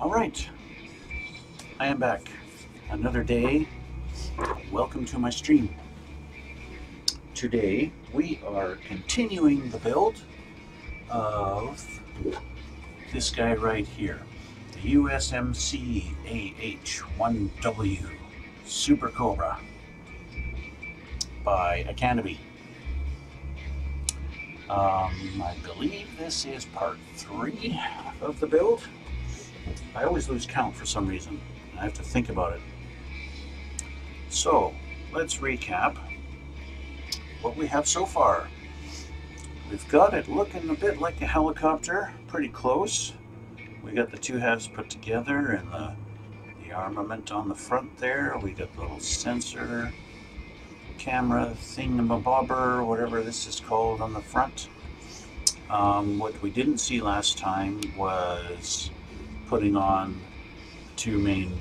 All right, I am back. Another day. Welcome to my stream. Today we are continuing the build of this guy right here, the USMC AH-1W Super Cobra by a canopy. I believe this is part 3 of the build. I always lose count for some reason. I have to think about it. So let's recap what we have so far. We've got it looking a bit like a helicopter, pretty close. We got the two halves put together and the armament on the front there. We got the little sensor, camera thingamabobber, whatever this is called, on the front. What we didn't see last time was putting on two main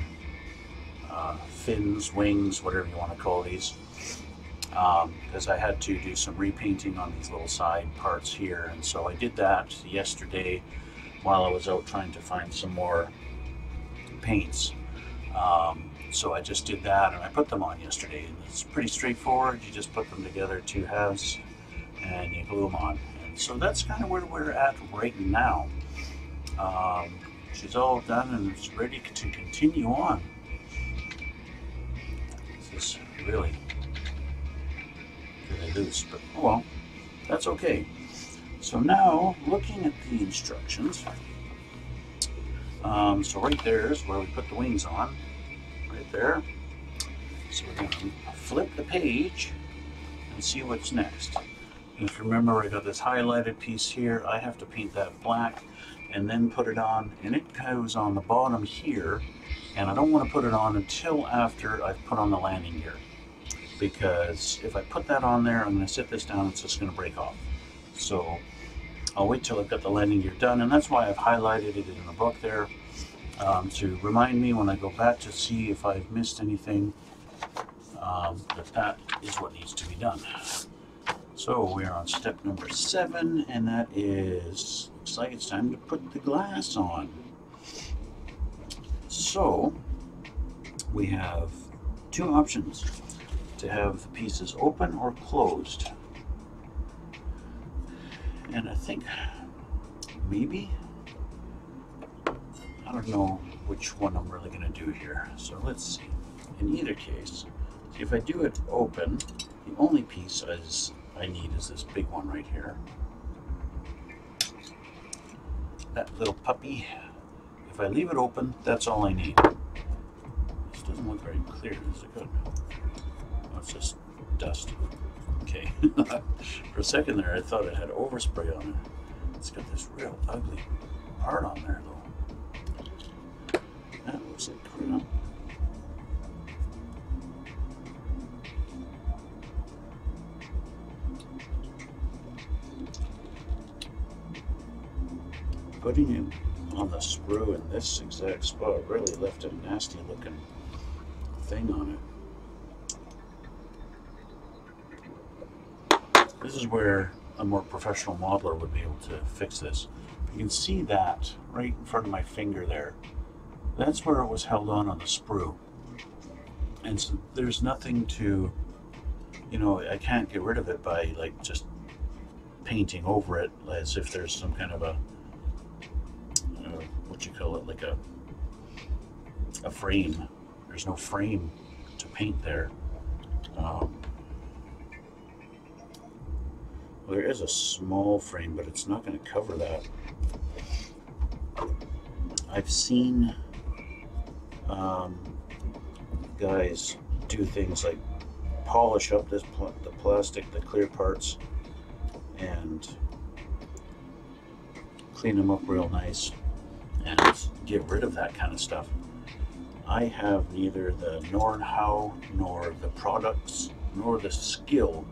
fins, wings, whatever you want to call these, because I had to do some repainting on these little side parts here, and so I did that yesterday while I was out trying to find some more paints. So I just did that and I put them on yesterday, and it's pretty straightforward. You just put them together, two halves, and you glue them on. And so that's kind of where we're at right now. She's all done and it's ready to continue on. This is really loose, but oh well, that's okay. So now, looking at the instructions, so right there is where we put the wings on, right there. So we're going to flip the page and see what's next. And if you remember, I got this highlighted piece here. I have to paint that black and then put it on, and it goes on the bottom here, and I don't want to put it on until after I've put on the landing gear, because if I put that on there, I'm going to sit this down, it's just going to break off. So I'll wait till I've got the landing gear done, and that's why I've highlighted it in the book there, to remind me when I go back to see if I've missed anything, that is what needs to be done. So we are on step number 7, and that is, looks like it's time to put the glass on. So we have two options: to have the pieces open or closed. And I think maybe, I don't know which one I'm really going to do here. So let's see. In either case, if I do it open, the only piece I need is this big one right here. That little puppy. If I leave it open, that's all I need. This doesn't look very clear. Is it good? Oh, it's just dust. Okay. For a second there, I thought it had overspray on it. It's got this real ugly part on there, though. That looks like clear enough. Putting it on the sprue in this exact spot really left a nasty looking thing on it. This is where a more professional modeler would be able to fix this. You can see that right in front of my finger there. That's where it was held on the sprue. And so there's nothing to, you know, I can't get rid of it by like just painting over it as if there's some kind of a, what you call it, like a frame. There's no frame to paint there. Well, there is a small frame, but it's not going to cover that. I've seen guys do things like polish up the plastic, the clear parts, and clean them up real nice and get rid of that kind of stuff. I have neither the know-how nor the products nor the skill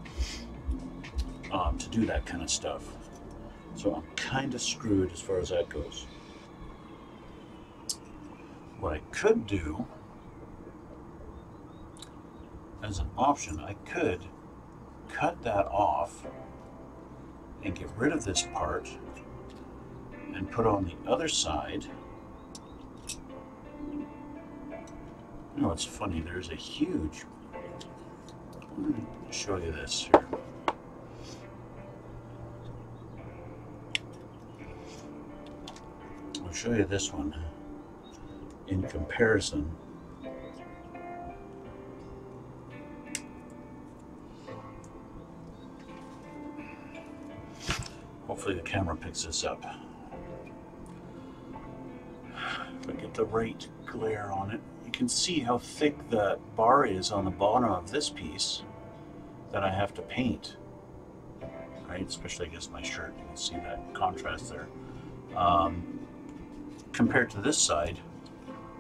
to do that kind of stuff. So I'm kind of screwed as far as that goes. What I could do as an option, I could cut that off and get rid of this part and put on the other side You know, it's funny, there's a huge, let me show you this here. I'll show you this one in comparison. Hopefully the camera picks this up. If I get the right glare on it, you can see how thick that bar is on the bottom of this piece that I have to paint. Right, especially against my shirt, you can see that contrast there. Compared to this side,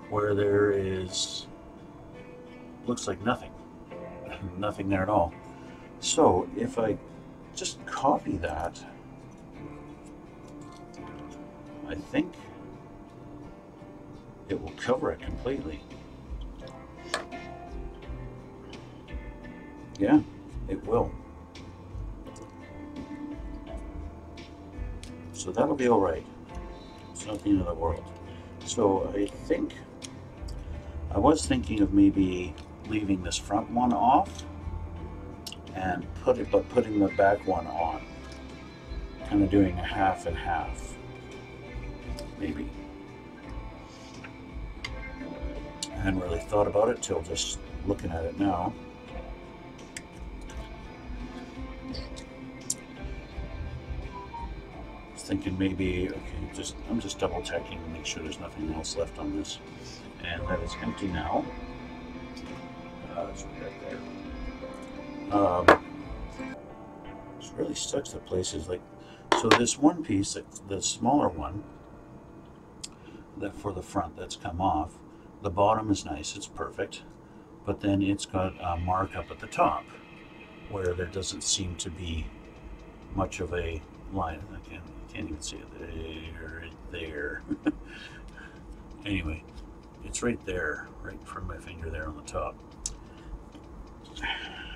where there is, looks like nothing. Nothing there at all. So if I just copy that, I think it will cover it completely. Yeah, it will. So that'll be all right. It's not the end of the world. So I think, I was thinking of maybe leaving this front one off and putting the back one on. Kind of doing a half and half, maybe. I hadn't really thought about it till just looking at it now. Thinking maybe, okay, I'm just double checking to make sure there's nothing else left on this, and that is empty now. It's right there. It really sucks that places like, so this one piece, the smaller one, that for the front that's come off, the bottom is nice, it's perfect, but then it's got a mark up at the top where there doesn't seem to be much of a line. I can't even see it there. Anyway, it's right there, right from my finger there on the top.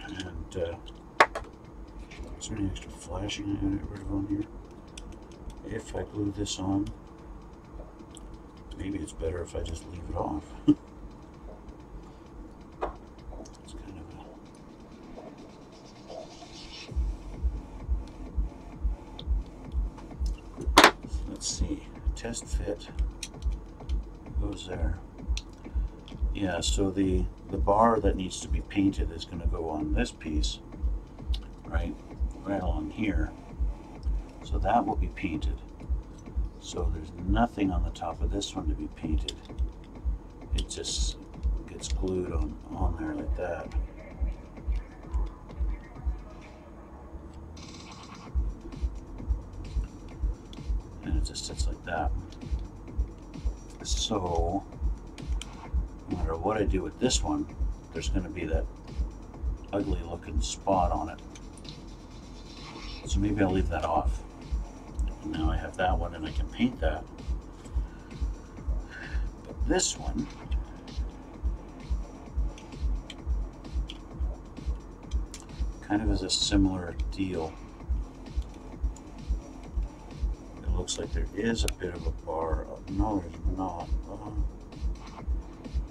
And is there any extra flashing I gotta get rid of on here? If I glue this on, maybe it's better if I just leave it off. It's kind of a... Let's see, test fit goes there. Yeah, so the bar that needs to be painted is going to go on this piece, right along here. So that will be painted. So there's nothing on the top of this one to be painted. It just gets glued on there like that. And it just sits like that. So no matter what I do with this one, there's going to be that ugly looking spot on it. So maybe I'll leave that off. And now I have that one and I can paint that. But this one, kind of is a similar deal. It looks like there is a bit of a bar. No, there's not.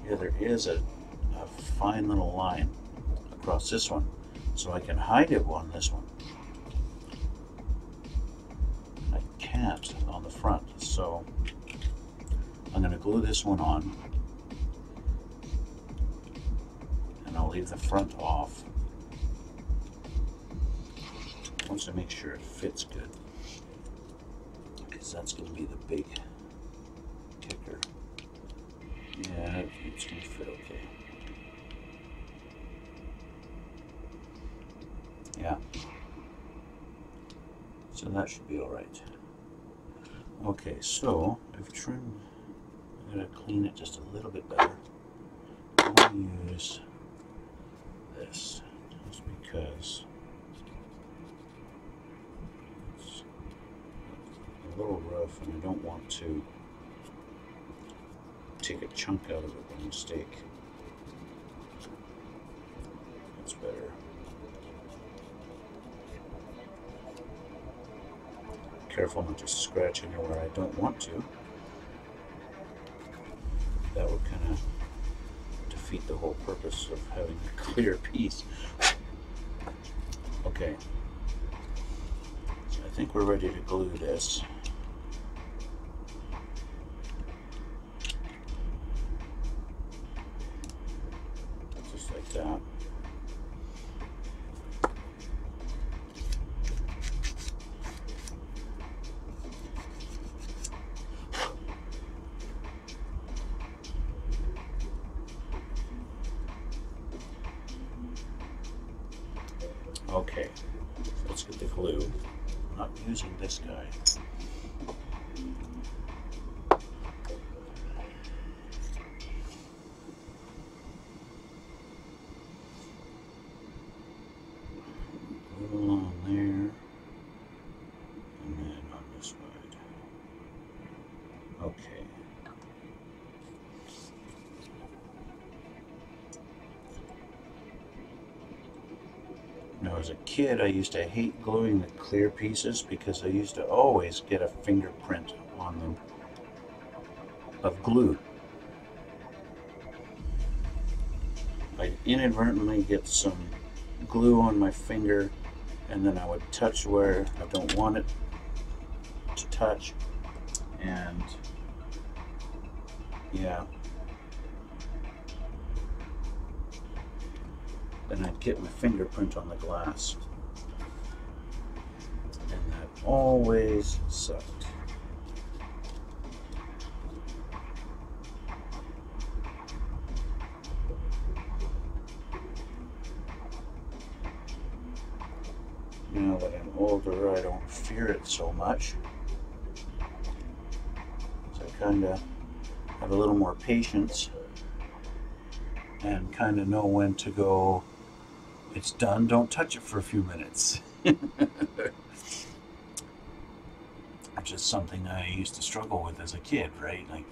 Yeah, there is a fine little line across this one, so I can hide it on this one. I can't on the front, so I'm going to glue this one on, and I'll leave the front off once I make sure it fits good, because that's going to be the big kicker. Yeah, it's going to fit okay. Yeah. So that should be alright. Okay, so I've trimmed, I'm going to clean it just a little bit better. I'm going to use this just because it's a little rough and I don't want to take a chunk out of it by mistake. That's better. Careful not to scratch anywhere I don't want to. That would kind of defeat the whole purpose of having a clear piece. Okay, so I think we're ready to glue this. Just like that. Okay, so let's get the glue. I'm not using this guy. Glue along there, and then on this side. Okay. Now, as a kid, I used to hate gluing the clear pieces because I used to always get a fingerprint on them of glue. I'd inadvertently get some glue on my finger, and then I would touch where I don't want it to touch, and yeah. Then I'd get my fingerprint on the glass, and that always sucked. Now that I'm older, I don't fear it so much, so I kind of have a little more patience and kind of know when to go. It's done, don't touch it for a few minutes. Which is something I used to struggle with as a kid, right? Like,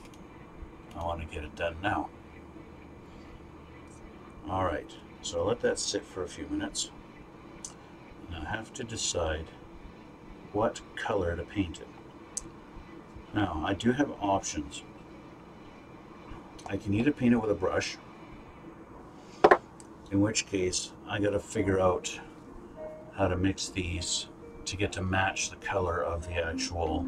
I want to get it done now. Alright, so I'll let that sit for a few minutes. And I have to decide what color to paint it. Now, I do have options. I can either paint it with a brush, in which case I gotta figure out how to mix these to get to match the color of the actual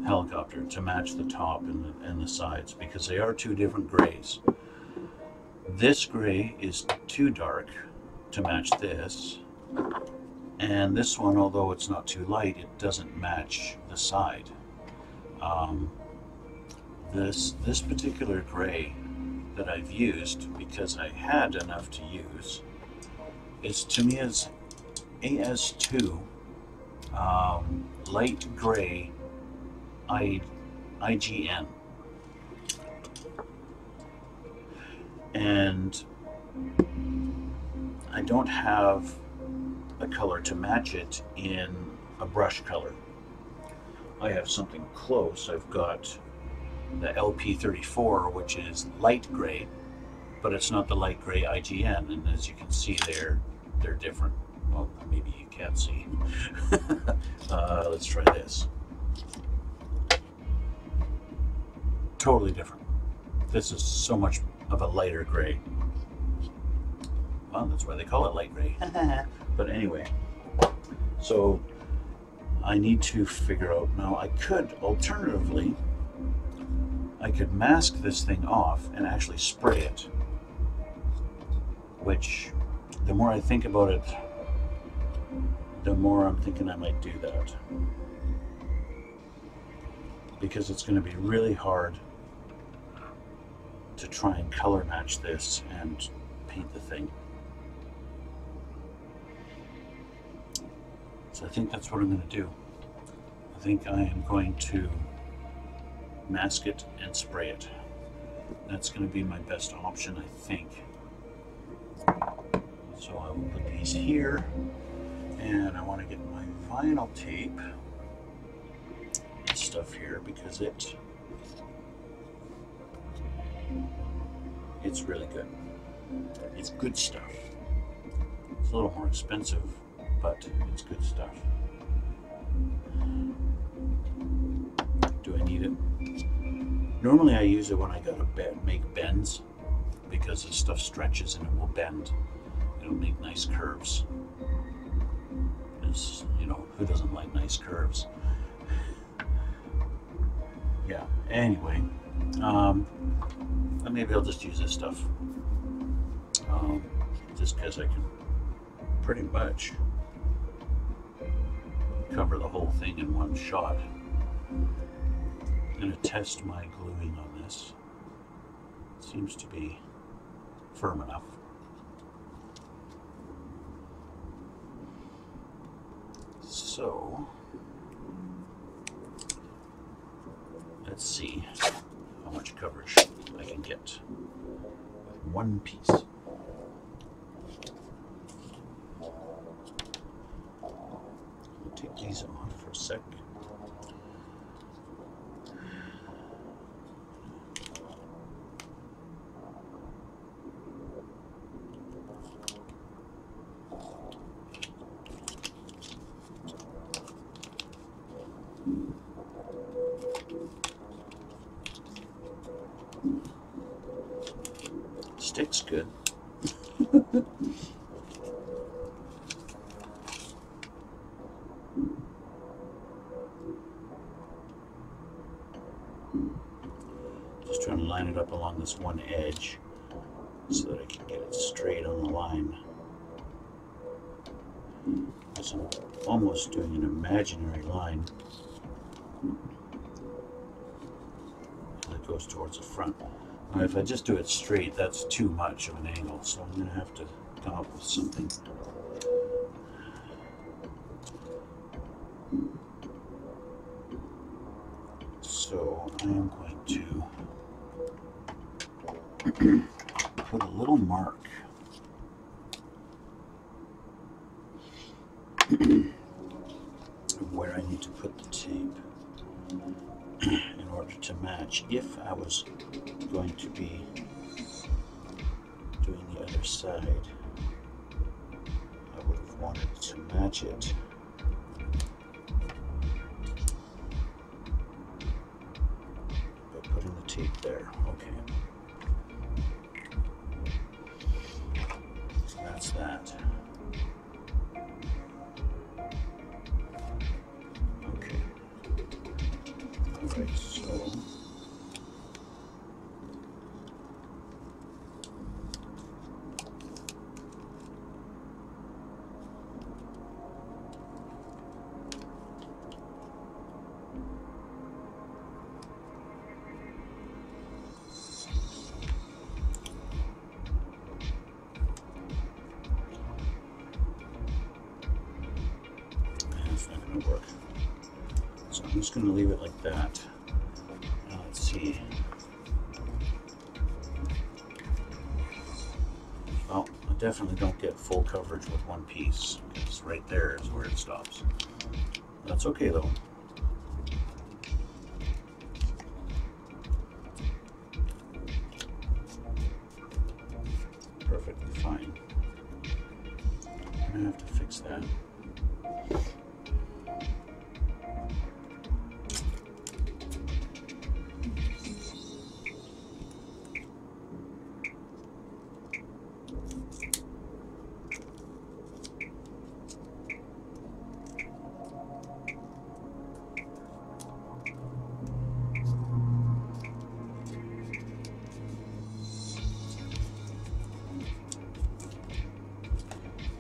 helicopter, to match the top and the sides, because they are two different grays. This gray is too dark to match this, and this one, although it's not too light, it doesn't match the side. This particular gray that I've used, because I had enough to use, is to me as AS2 light gray IGN, and I don't have a color to match it in a brush color. I have something close. I've got the LP34, which is light gray, but it's not the light gray IGN, and as you can see there, they're different. Well, maybe you can't see. Let's try this. Totally different. This is so much of a lighter gray. Well, that's why they call it light gray. But anyway, so I need to figure out, now I could alternatively, I could mask this thing off and actually spray it, which the more I think about it, the more I'm thinking I might do that, because it's going to be really hard to try and color match this and paint the thing. So I think that's what I'm going to do. I think I am going to mask it and spray it. That's going to be my best option, I think. So I will put these here, and I want to get my vinyl tape and stuff here, because it's really good. It's good stuff. It's a little more expensive, but it's good stuff. Do I need it? Normally I use it when I gotta make bends, because this stuff stretches and it will bend. It'll make nice curves. Because, you know, who doesn't like nice curves? Yeah, anyway, maybe I'll just use this stuff. Just because I can pretty much cover the whole thing in one shot. I'm going to test my gluing on this. It seems to be firm enough. So, let's see how much coverage I can get with one piece. I'll take these off for a sec. Sticks good. Just trying to line it up along this one edge so that I can get it straight on the line. So I'm almost doing an imaginary line that goes towards the front. Now, if I just do it straight, that's too much of an angle, so I'm going to have to come up with something. So I am going to put a little mark where I need to put the tape in order to match. If I was going to be doing the other side, I would have wanted to match it by putting the tape there. Okay. So that's that. Okay. Alright, so it's not going to work. So I'm just going to leave it like that. Now let's see. Well, I definitely don't get full coverage with one piece, because right there is where it stops. That's okay though. Perfectly fine. I'm going to have to fix that.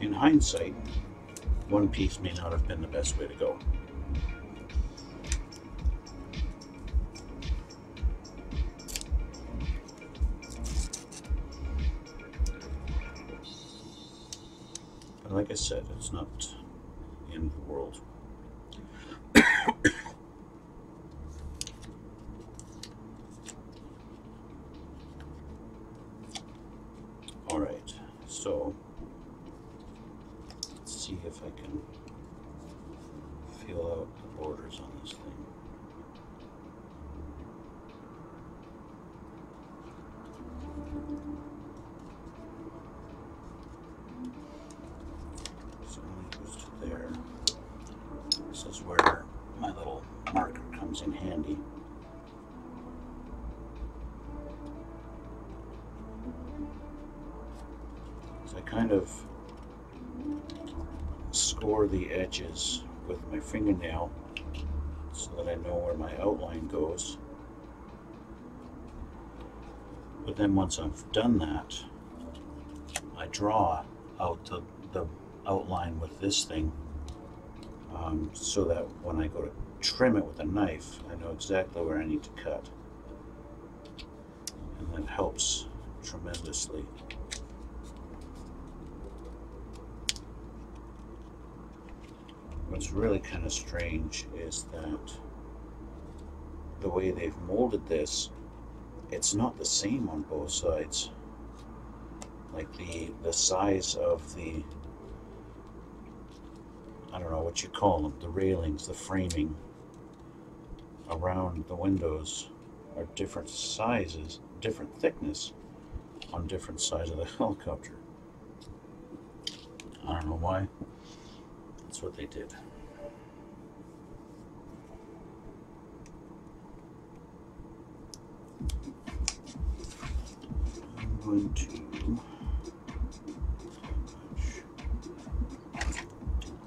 In hindsight, one piece may not have been the best way to go. But like I said, it's not the end of the world. All right, so see if I can feel out the borders on this thing. So when it goes to there, this is where my little marker comes in handy. I kind of score the edges with my fingernail so that I know where my outline goes. But then once I've done that, I draw out the outline with this thing, so that when I go to trim it with a knife, I know exactly where I need to cut. And that helps tremendously. What's really kind of strange is that the way they've molded this, it's not the same on both sides. Like the size of the, I don't know what you call them, the railings, the framing around the windows are different sizes, different thickness on different sides of the helicopter. I don't know why. That's what they did. I'm going to do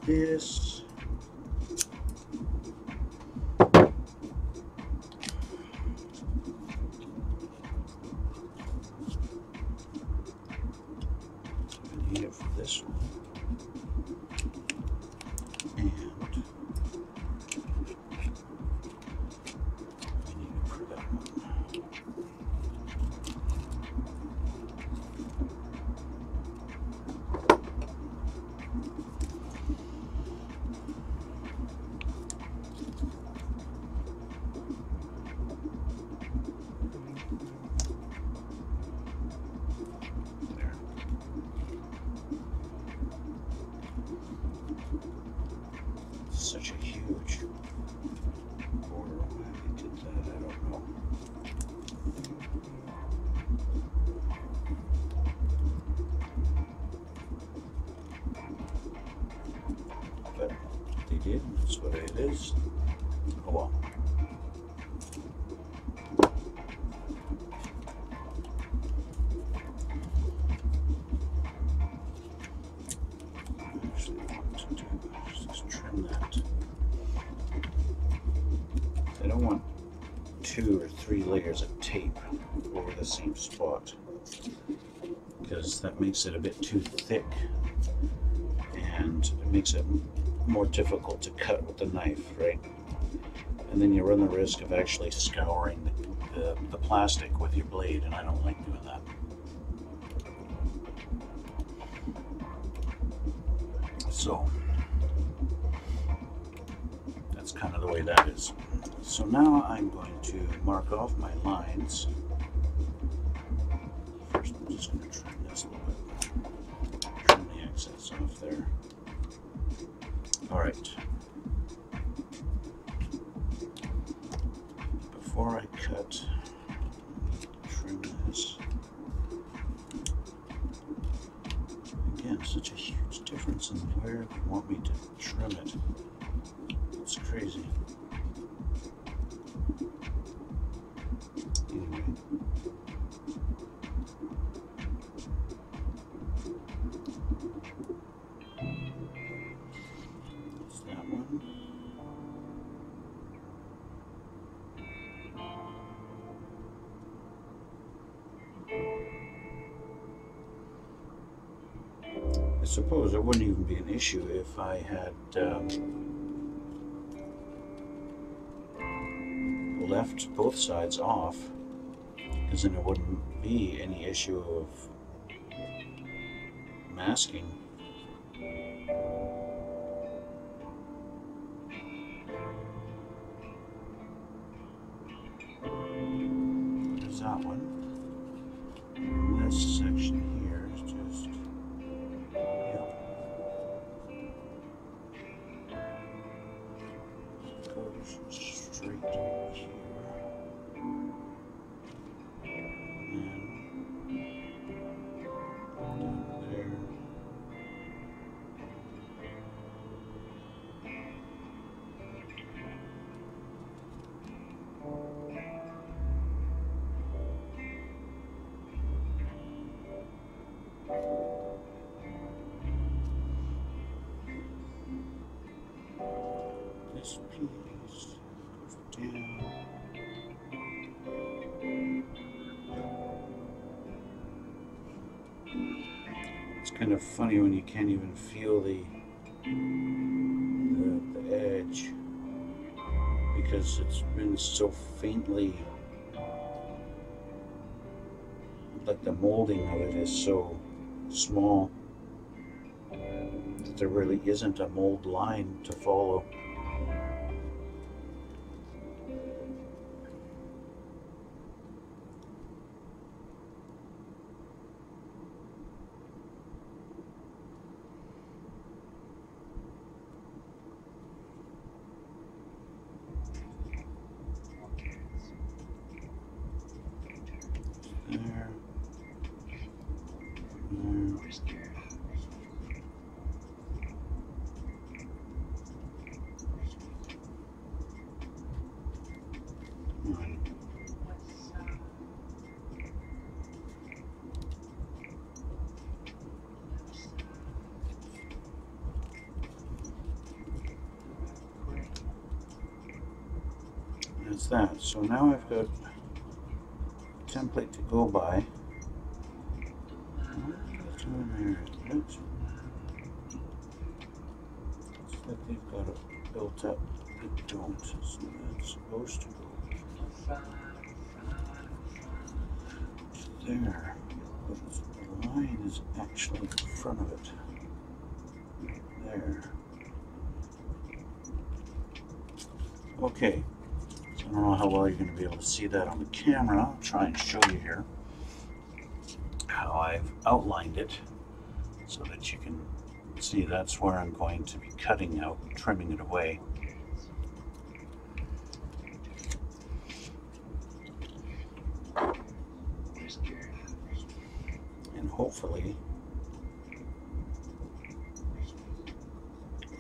this. I need it for this one. And I need it for that one. There. Such a huge border. Why they did that, I don't know. But they did, that's what it is. Oh well. Actually, what I want to do is just trim that. I don't want 2 or 3 layers of tape over the same spot, because that makes it a bit too thick and it makes it more difficult to cut with the knife, right? And then you run the risk of actually scouring the plastic with your blade, and I don't like doing that. So that's kind of the way that is. So now I'm going to mark off my lines. First I'm just going to trim this a little bit. Trim the excess off there. Alright. Before I cut, trim this. Again, such a huge difference in where they want me to trim it. It's crazy. Anyway. That's that one. I suppose it wouldn't even be an issue if I had left both sides off, because then it wouldn't be any issue of masking. There's that one. And this section here is just, goes straight here. kind of funny when you can't even feel the edge because it's been so faintly, like the molding of it is so small that there really isn't a mold line to follow. There. That's that. So now I've got a template to go by. Looks like they've got it built up. They don't. So that's supposed to go there. But the line is actually in front of it. There. Okay. So I don't know how well you're going to be able to see that on the camera. I'll try and show you here how I've outlined it so that you can see that's where I'm going to be cutting out, trimming it away. And hopefully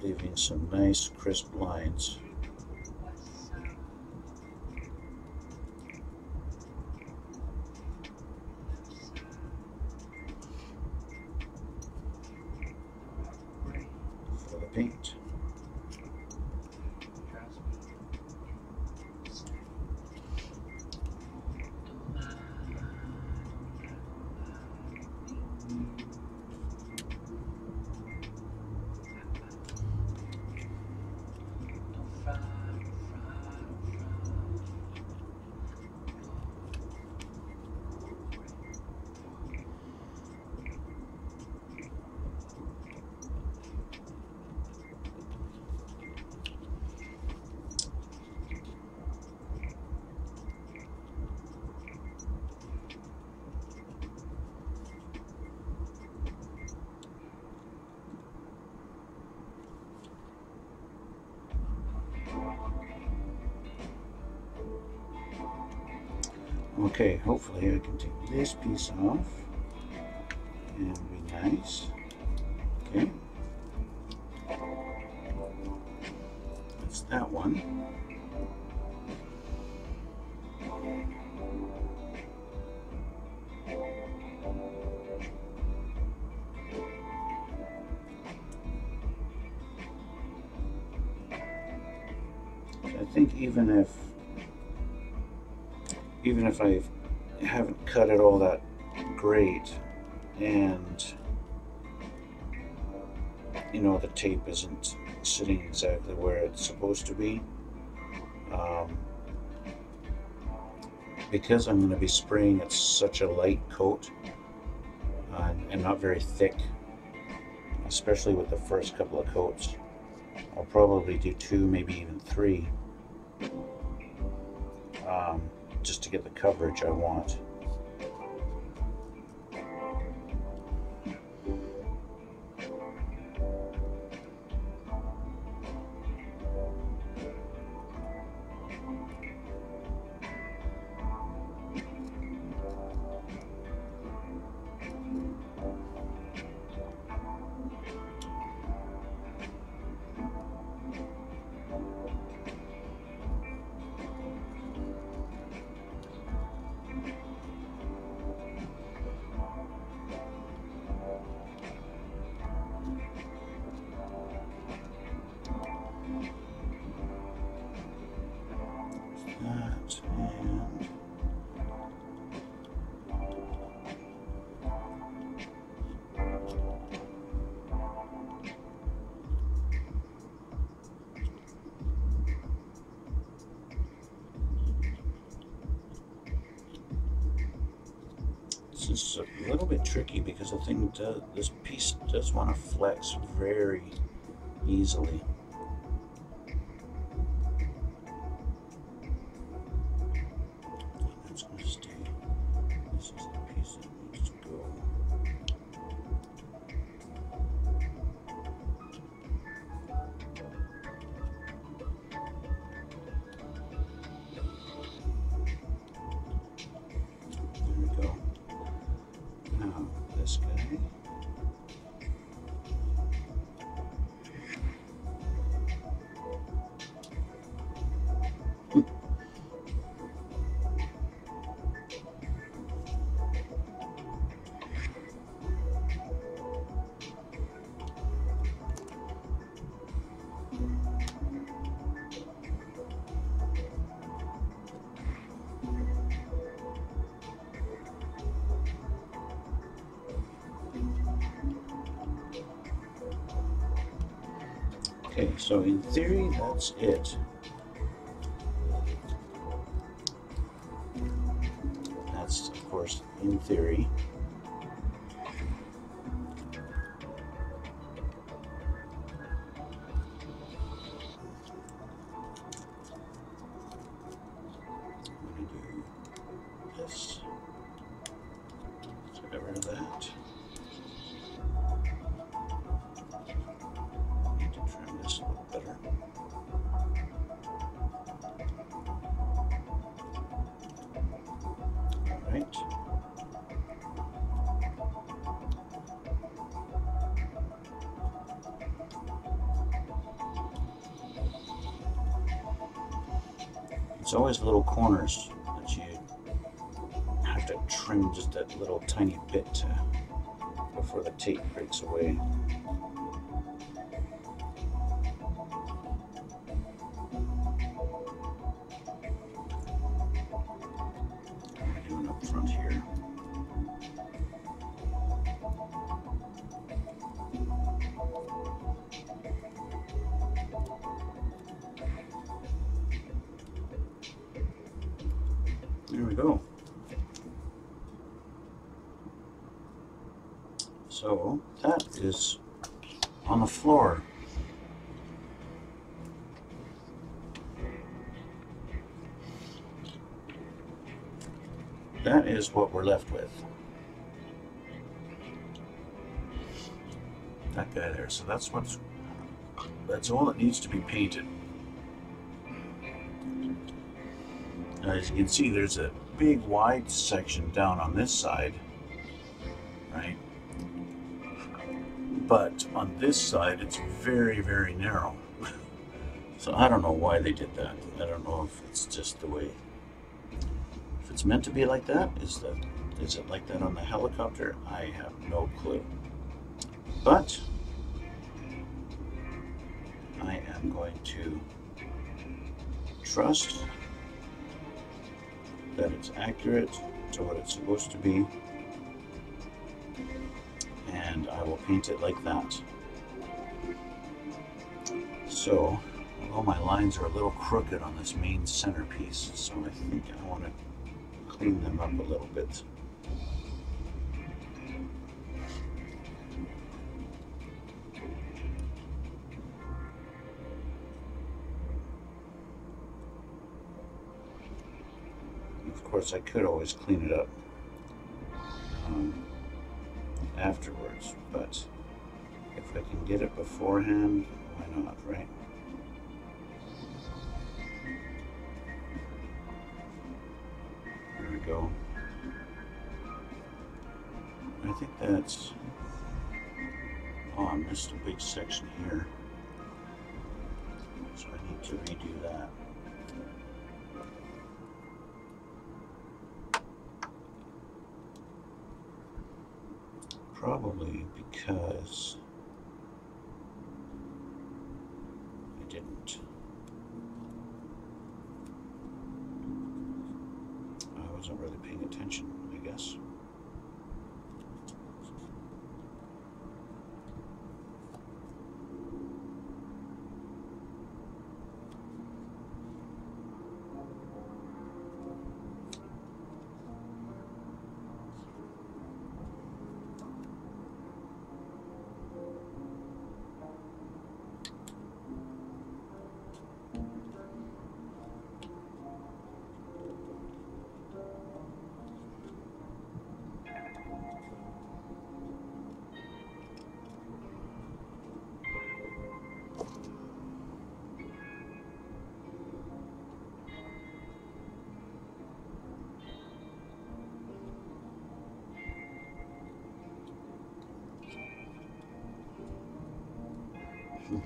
leaving some nice crisp lines. For the paint. Okay, hopefully I can take this piece off and be nice. Okay. That's that one. I think even if I haven't cut it all that great, and you know the tape isn't sitting exactly where it's supposed to be, because I'm going to be spraying it such a light coat and not very thick, especially with the first couple of coats, I'll probably do 2, maybe even 3. Just to get the coverage I want. This is a little bit tricky because the thing does, this piece does want to flex very easily. That's going to stay. This is the piece that needs to go. There we go. Now this guy. Okay, so in theory, that's it. That's, of course, in theory. I'm going to do this. So get rid of that. Need to trim this a little better. All right. It's always little corners that you have to trim just that little tiny bit before the tape breaks away. What am I doing up front here? There we go. So that is on the floor. That is what we're left with. That guy there. So that's all that needs to be painted. As you can see, there's a big wide section down on this side, right? But on this side, it's very, very narrow. So I don't know why they did that. I don't know if it's just the way. If it's meant to be like that, is it like that on the helicopter? I have no clue. But I am going to trust that it's accurate to what it's supposed to be, and I will paint it like that. So, although my lines are a little crooked on this main centerpiece, so I think I want to clean them up a little bit. Of course, I could always clean it up afterwards, but if I can get it beforehand, why not, right? There we go. I think that's... Oh, I missed a big section here, so I need to redo that. Probably because I didn't. I wasn't really paying attention, I guess.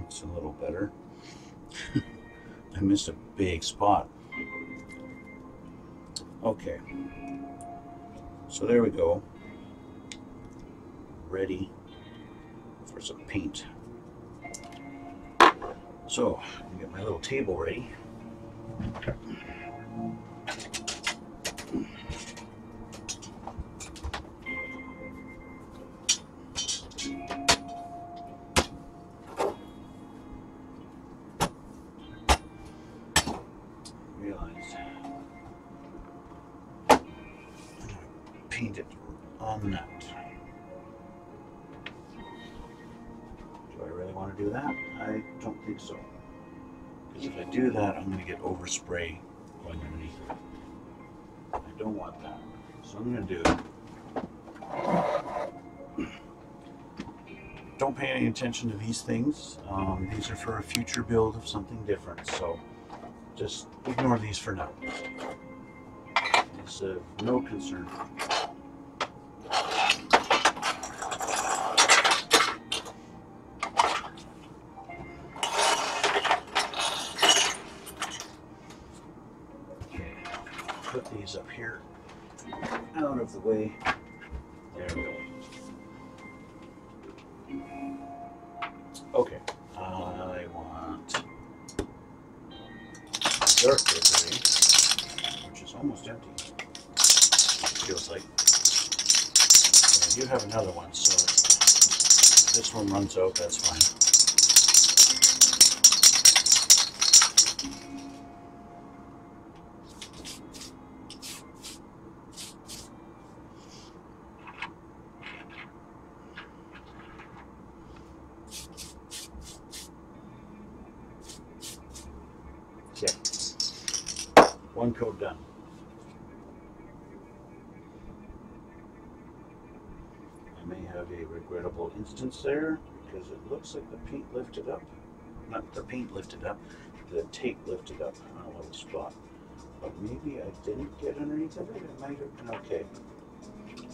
It's a little better. I missed a big spot. Okay, so there we go. Ready for some paint. So, I'm gonna get my little table ready. Realize I'm gonna paint it on that. Do I really want to do that? I don't think so. Because if I do that, I'm going to get overspray going underneath it. I don't want that. So I'm going to do it. Don't pay any attention to these things. These are for a future build of something different. So just ignore these for now. It's of no concern. Put these up here, out of the way. There we go. Okay, I want dark gray, which is almost empty. Feels like. But I do have another one, so if this one runs out, that's fine. Okay, one coat done. I may have a regrettable instance there because it looks like the paint lifted up. Not the paint lifted up, the tape lifted up on a little spot. But maybe I didn't get underneath of it. It might have been okay.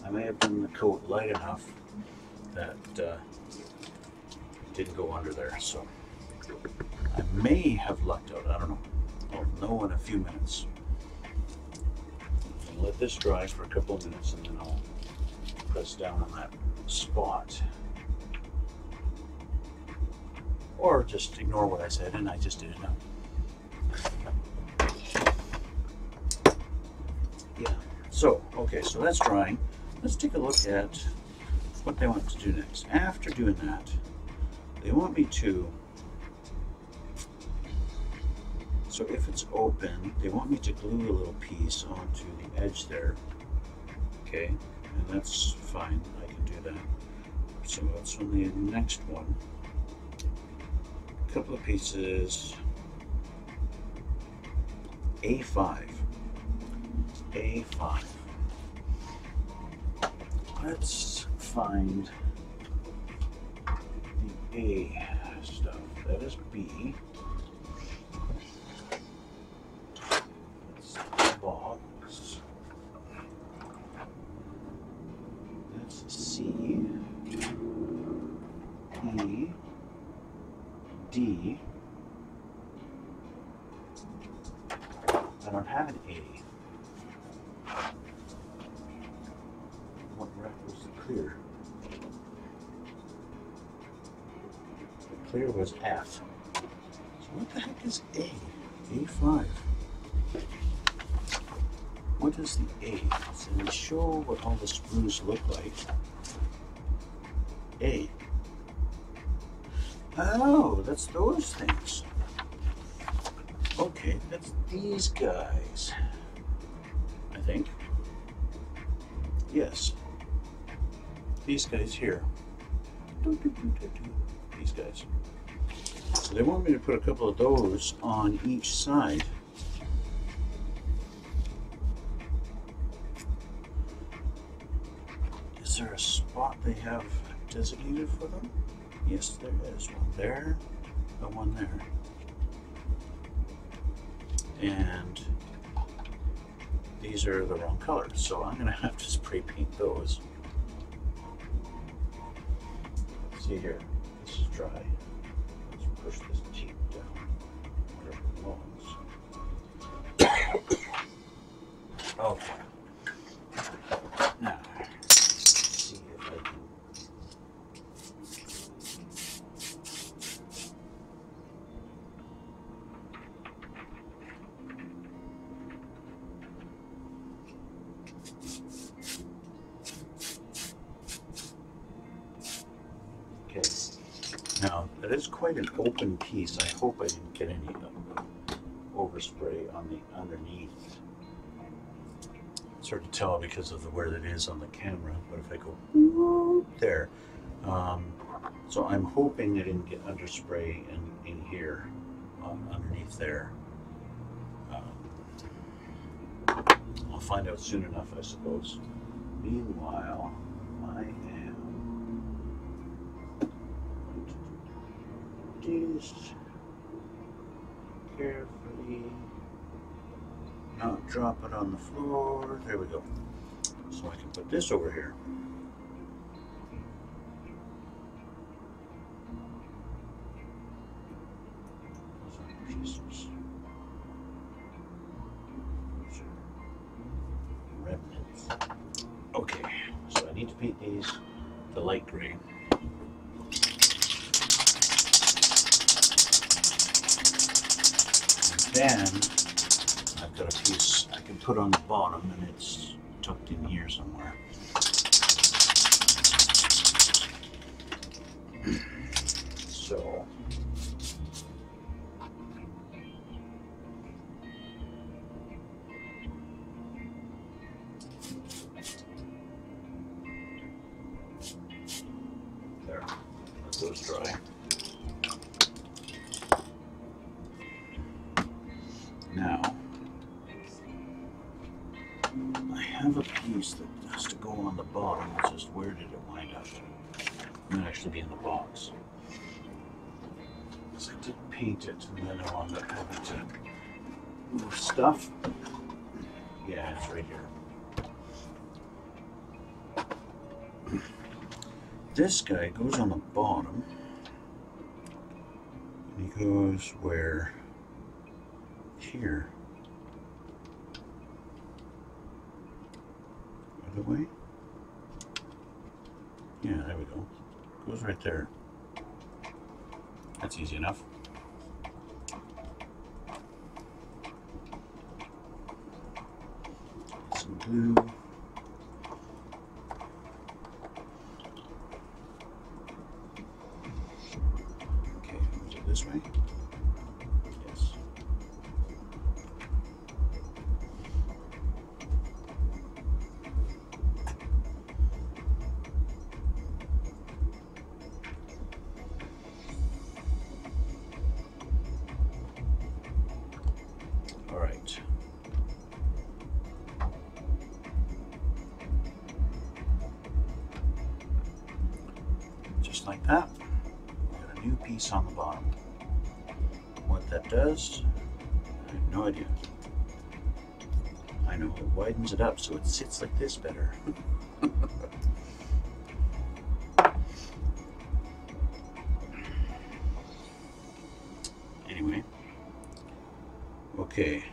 I may have done the coat light enough that it didn't go under there. So I may have lucked out. I don't know. I'll know in a few minutes. I'll let this dry for a couple of minutes and then I'll press down on that spot. Or just ignore what I said and I just did it now. Yeah, so, okay, so that's drying. Let's take a look at what they want to do next. After doing that, they want me to, so if it's open, they want me to glue a little piece onto the edge there. Okay, and that's fine, I can do that. So that's on the next one. A couple of pieces, A5. A5. Let's find the A stuff. That is B. That's the box. That's C. E. D. I don't have an A. What rep was the clear? The clear was F. So what the heck is A? A5. What is the A? So they show what all the sprues look like. A. Oh, that's those things. Okay, that's these guys. I think. Yes. These guys here. These guys. So they want me to put a couple of those on each side. Is there a spot they have designated for them? Yes, there is one there, and one there. And these are the wrong colors, so I'm gonna have to spray paint those. See here, this is dry. Let's push this tape down where it belongs. Okay. Now, see if I can. Okay. Now, that is quite an open piece. I hope I didn't get any overspray on the underneath. It's hard to tell because of where it is on the camera, but if I go there, so I'm hoping I didn't get underspray in here, underneath there. I'll find out soon enough, I suppose. Meanwhile, I am going to do this carefully. Not drop it on the floor. There we go. So I can put this over here. Those are pieces. Those are remnants. Okay, so I need to paint these the light gray. And then I've got a piece I can put on the bottom, and it's tucked in here somewhere. So there, let those dry. Now, I have a piece that has to go on the bottom. It's just where did it wind up? It might actually be in the box. Because I did paint it, and then I wound up having to move stuff. Yeah, it's right here. This guy goes on the bottom. And he goes where? Here. Other way? Yeah, there we go. Goes right there. That's easy enough. Some glue. Okay, is it this way? Yes. All right. Just like that. Got a new piece on the bottom. What that does, I have no idea. I know it widens it up so it sits like this better. Anyway. Okay.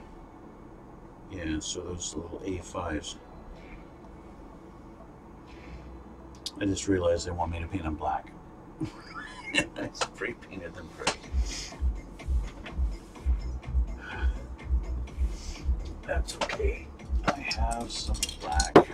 Yeah, so those little A5s. I just realized they want me to paint them black. I spray painted them gray. That's okay. I have some black.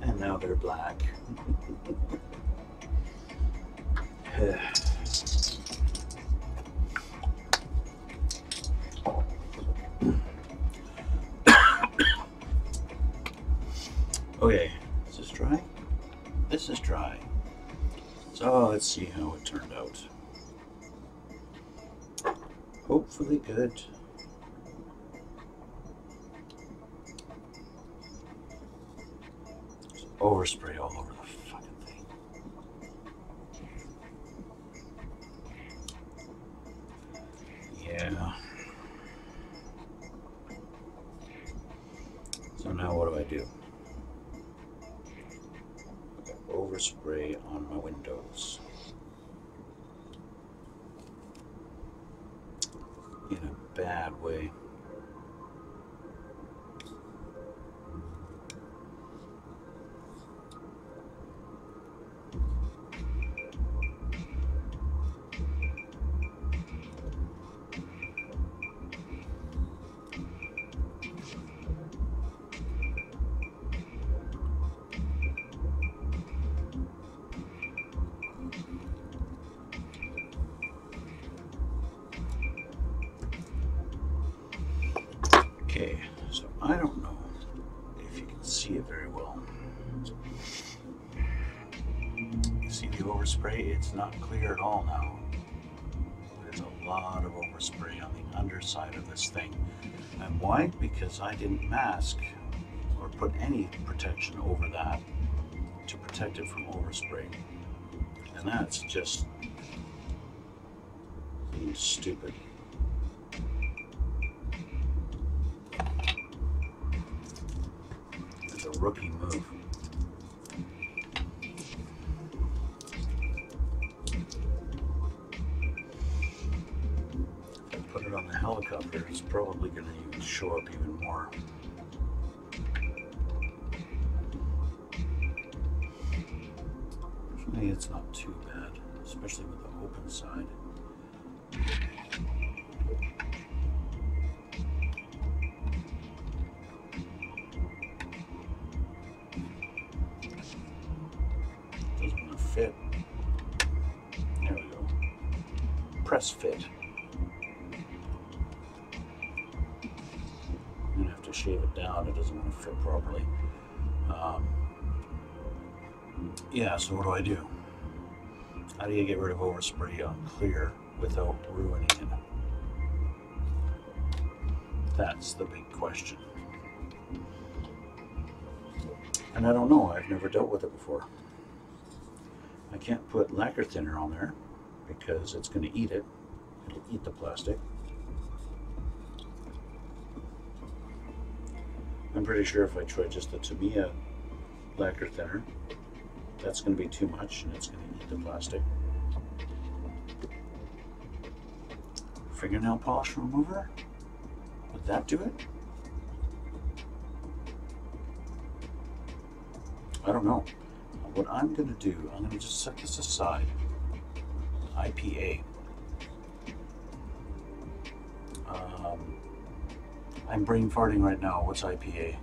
And now they're black. Okay, is this dry? This is dry. So let's see how it turned out. Hopefully good. Overspray all over the fucking thing. now what do? I've got overspray on my windows. In a bad way. Okay, so I don't know if you can see it very well. You see the overspray? It's not clear at all now. There's a lot of overspray on the underside of this thing. And why? Because I didn't mask or put any protection over that to protect it from overspray. And that's just being stupid. It's a rookie move. If I put it on the helicopter, it's probably going to even show up even more. Fortunately, it's not too bad, especially with the open side. Doesn't want to fit. There we go. Press fit. I'm going to have to shave it down. It doesn't want to fit properly. Yeah, so what do? How do you get rid of overspray on clear without ruining it? That's the big question. And I don't know, I've never dealt with it before. I can't put lacquer thinner on there because it's going to eat it. It'll eat the plastic. I'm pretty sure if I try just the Tamiya lacquer thinner, that's going to be too much and it's going to eat the plastic. Fingernail polish remover? Would that do it? I don't know. What I'm going to do, I'm going to just set this aside. IPA. I'm brain farting right now. What's IPA?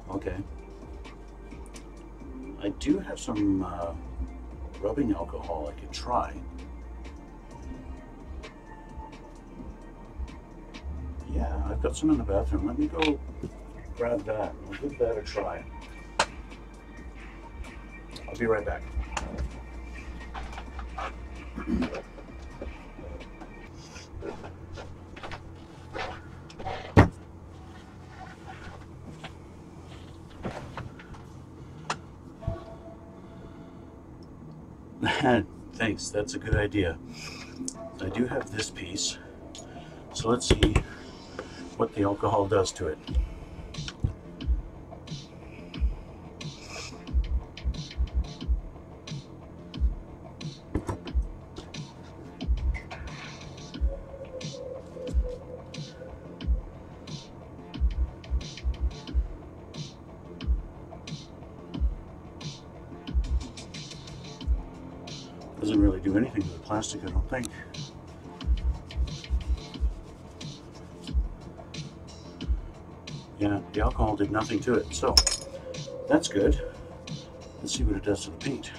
Okay. I do have some rubbing alcohol I could try. Yeah, I've got some in the bathroom. Let me go grab that. I'll give that a try. I'll be right back. Thanks, that's a good idea. I do have this piece, so let's see what the alcohol does to it. Doesn't really do anything to the plastic, I don't think. Yeah, the alcohol did nothing to it, so that's good. Let's see what it does to the paint.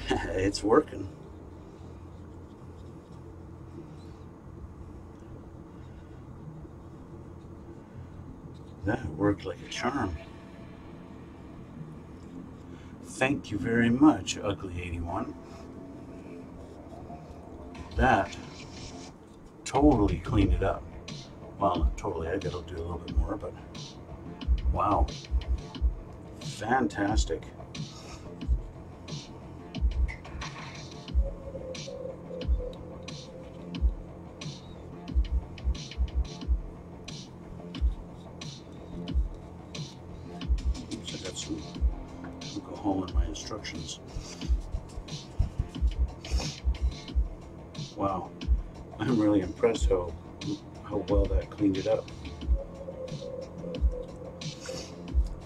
It's working. That worked like a charm. Thank you very much, Ugly81. That totally cleaned it up. Well, not totally, I gotta do a little bit more, but Wow. Fantastic. Oops, I got some alcohol in my instructions. Wow. I'm really impressed how well that cleaned it up.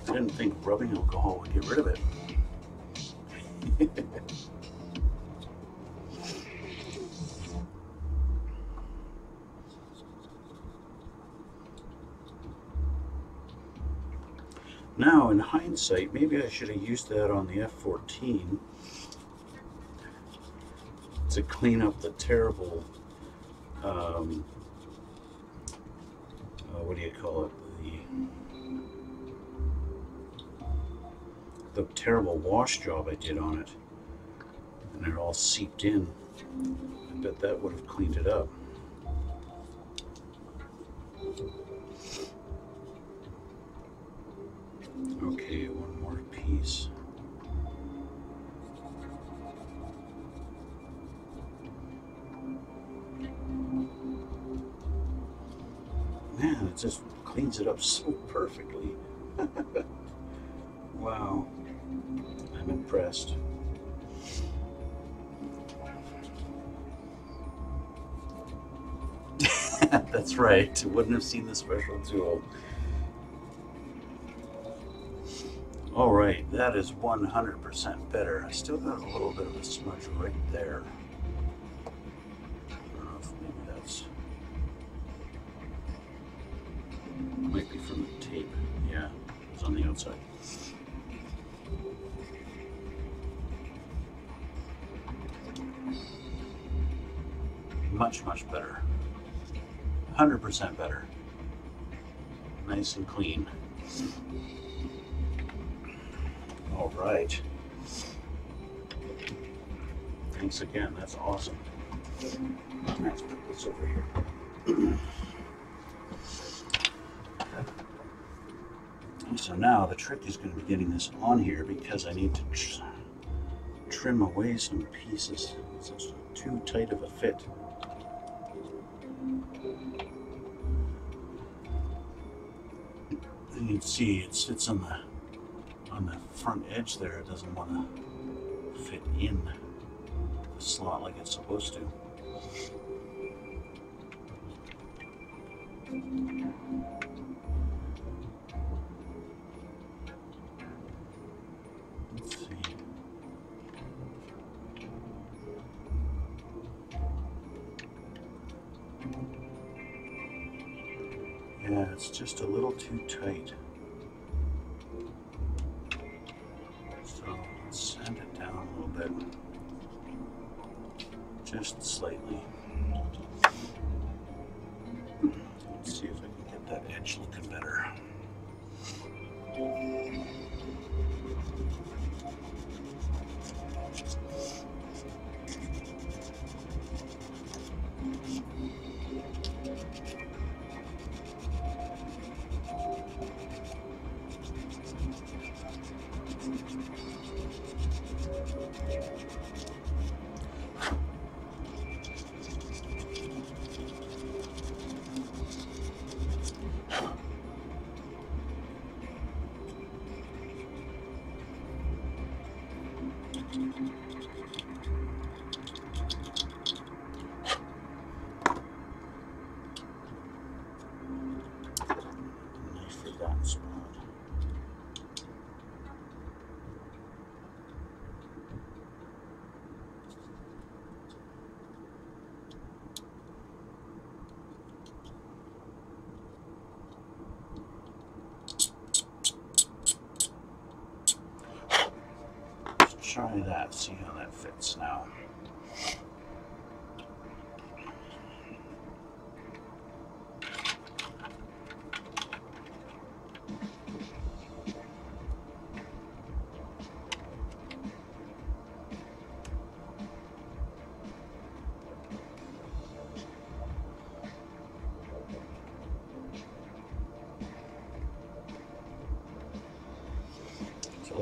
I didn't think rubbing alcohol would get rid of it. Now, in hindsight, maybe I should have used that on the F-14 to clean up the terrible, what do you call it? The terrible wash job I did on it, and it all seeped in. I bet that would have cleaned it up. Okay, one more piece. Man, it just cleans it up so perfectly. Wow, I'm impressed. That's right, wouldn't have seen the special tool. All right, that is 100% better. I still got a little bit of a smudge right there. I don't know if maybe that's, might be from the tape. Yeah, it's on the outside. Much, much better. 100% better. Nice and clean. All right. Thanks again. That's awesome. Let's put this over here. So now the trick is going to be getting this on here, because I need to trim away some pieces. It's too tight of a fit. And you can see it sits on the front edge there. It doesn't want to fit in the slot like it's supposed to. Let's see. Yeah, it's just a little too tight. So let's sand it down a little bit. Just slightly. Let's see if I can get that edge looking better. Spot. Let's try that, see how that fits now.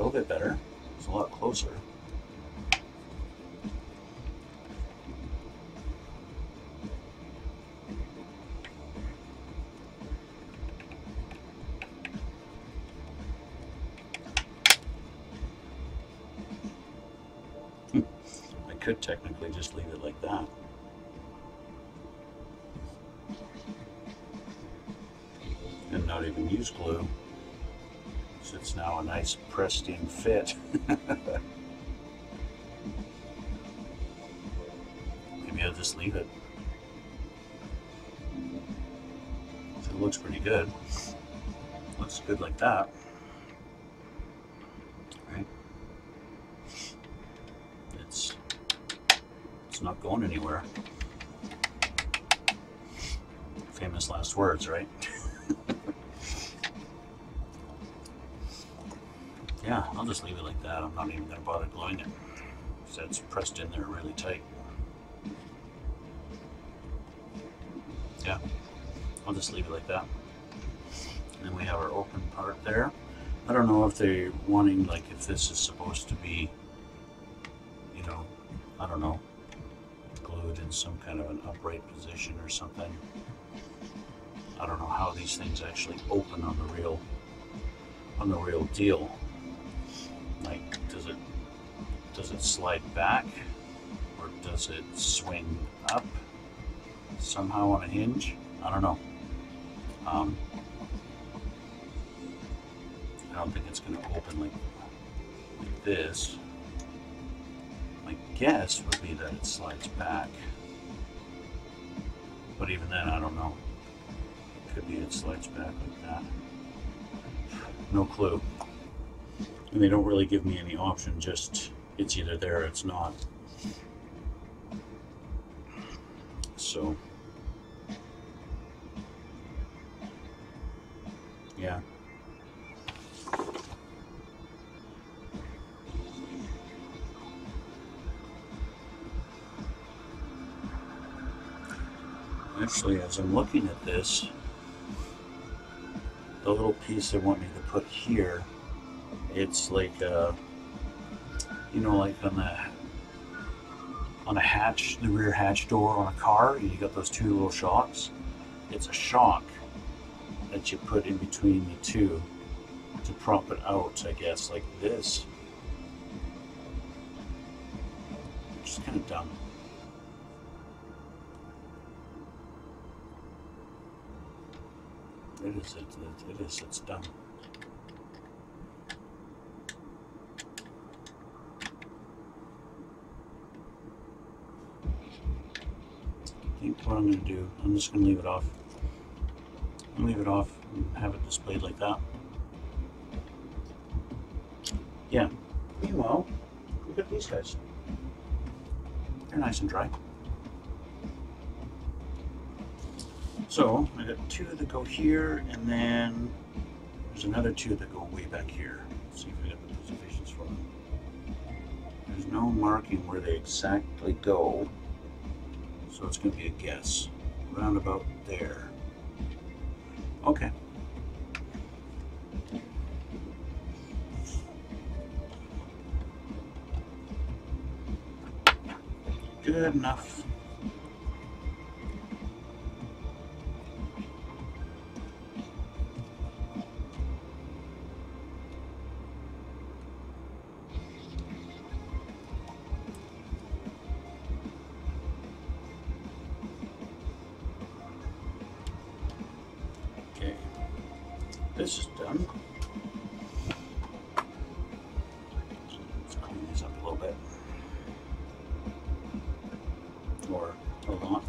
little bit better. It's a lot closer. I could technically just leave it like that. And not even use glue. So it's now a nice pressed in fit. Maybe I'll just leave it. So it looks pretty good. Looks good like that. Right? It's not going anywhere. Famous last words, right? Yeah, I'll just leave it like that. I'm not even going to bother gluing it. So it's pressed in there really tight. Yeah, I'll just leave it like that. And then we have our open part there. I don't know if they're wanting, like, if this is supposed to be, you know, I don't know, glued in some kind of an upright position or something. I don't know how these things actually open on the real deal. Like, does it slide back, or does it swing up somehow on a hinge? I don't know. I don't think it's going to open like this. My guess would be that it slides back, but even then, I don't know. It could be it slides back like that. No clue. And they don't really give me any option, just it's either there or it's not. So, yeah. Actually, as I'm looking at this, the little piece they want me to put here, it's like you know, like on a hatch, the rear hatch door on a car, you got those two little shocks. It's a shock that you put in between the two to prop it out, I guess, like this. Which is kind of dumb. It is, it's dumb. I think what I'm going to do, I'm just going to leave it off. I'll leave it off and have it displayed like that. Yeah. Meanwhile, look at these guys. They're nice and dry. So I got two that go here, and then there's another two that go way back here. Let's see if we got the positions for them. There's no marking where they exactly go, so it's going to be a guess. Round about there. Okay. Good enough. Okay, this is done. Let's clean these up a little bit. Or a lot.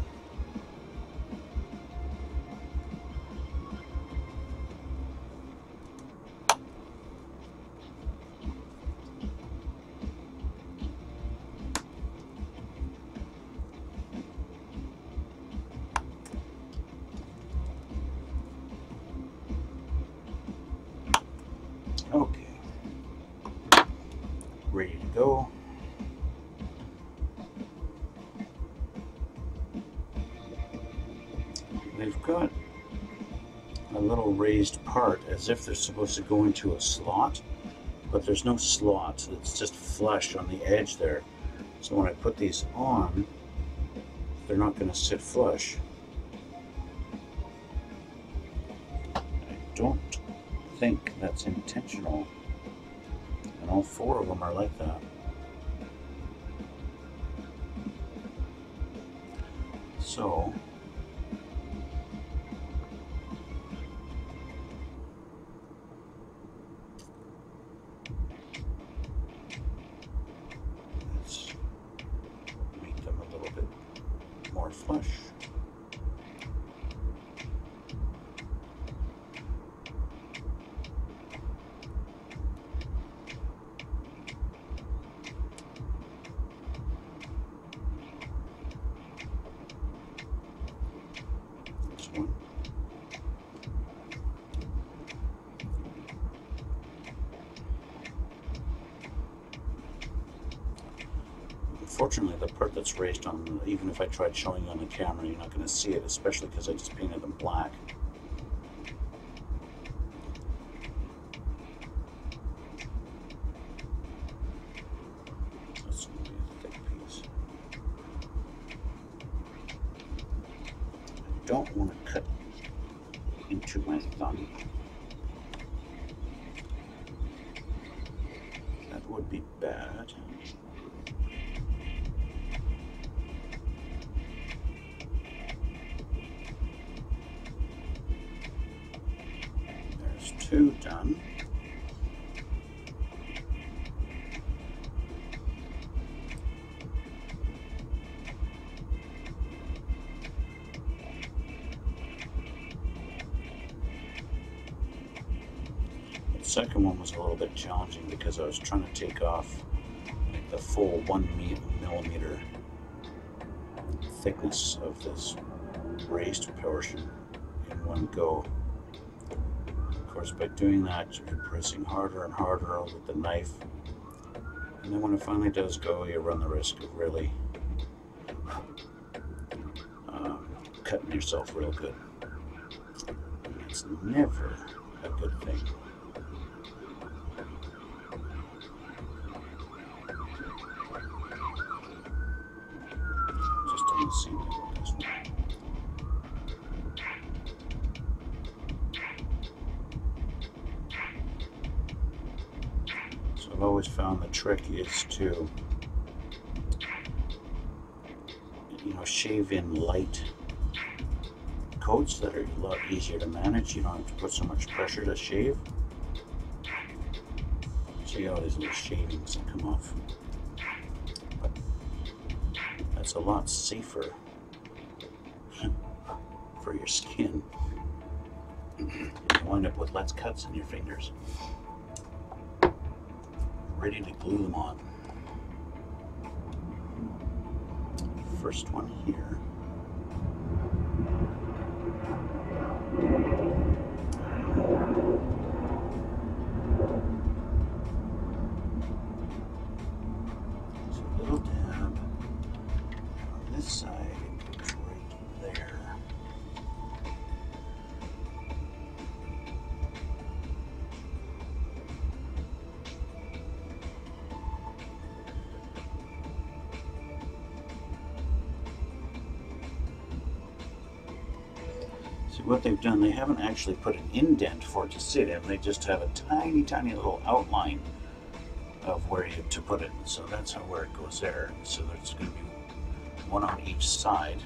Okay, ready to go. They've got a little raised part as if they're supposed to go into a slot, but there's no slots. It's just flush on the edge there. So when I put these on, they're not going to sit flush. I don't think that's intentional, and all 4 of them are like that. So let's make them a little bit more flush. One. Unfortunately, the part that's raised on, even if I tried showing you on the camera, you're not going to see it, especially because I just painted them black. That's going to be a thick piece. I don't want to cut into my thumb. That would be bad. There's 2 done. The second one was a little bit challenging because I was trying to take off like the full 1 millimeter thickness of this raised portion in one go. Of course, by doing that, you're pressing harder and harder with the knife, and then when it finally does go, you run the risk of really cutting yourself real good. And it's never a good thing. Just doesn't seem to work this way. So I've always found the trick is to, shave in light coats that are a lot easier to manage. You don't have to put so much pressure to shave. See all these little shavings that come off. But that's a lot safer for your skin. You wind up with less cuts in your fingers. Ready to glue them on. First one here. It's a little dab on this side. It goes right there. See what they've done, they haven't actually put an indent for it to sit in, they just have a tiny, tiny little outline of where you to put it. So that's where it goes there. So there's going to be one on each side,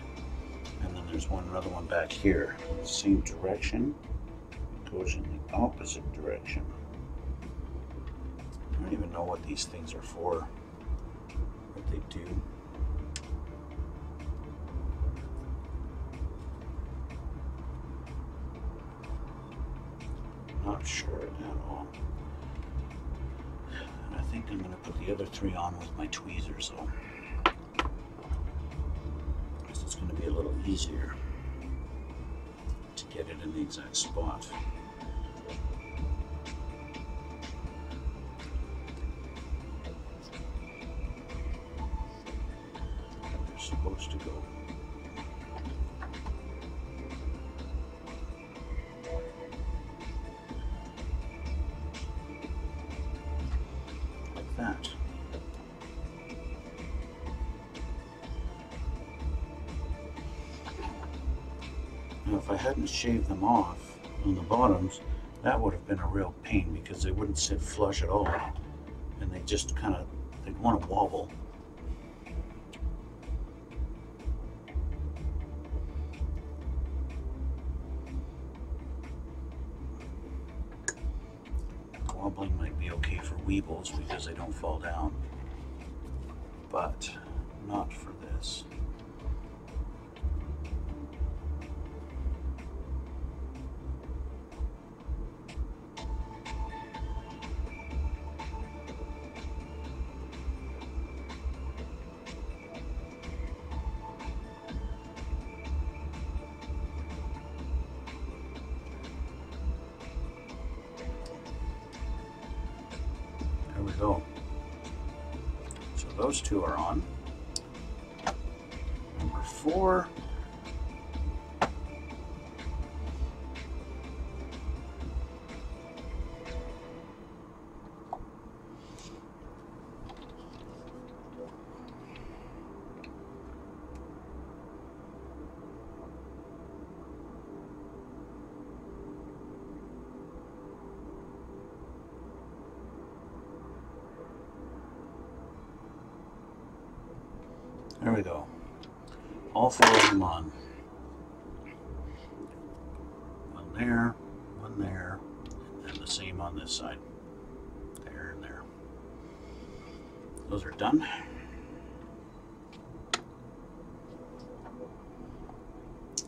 and then there's another one back here. Same direction, goes in the opposite direction. I don't even know what these things are for, what they do. Not sure at all. And I think I'm going to put the other 3 on with my tweezers, so it's going to be a little easier to get it in the exact spot. They're supposed to go. Now, if I hadn't shaved them off on the bottoms, that would have been a real pain because they wouldn't sit flush at all, and they just kind of, they'd want to wobble. Wobbling might be okay for weebles because they don't fall down, but not for this. There we go. So those two are on. Number 4. There we go. All 4 of them on. One there, and then the same on this side. There and there. Those are done.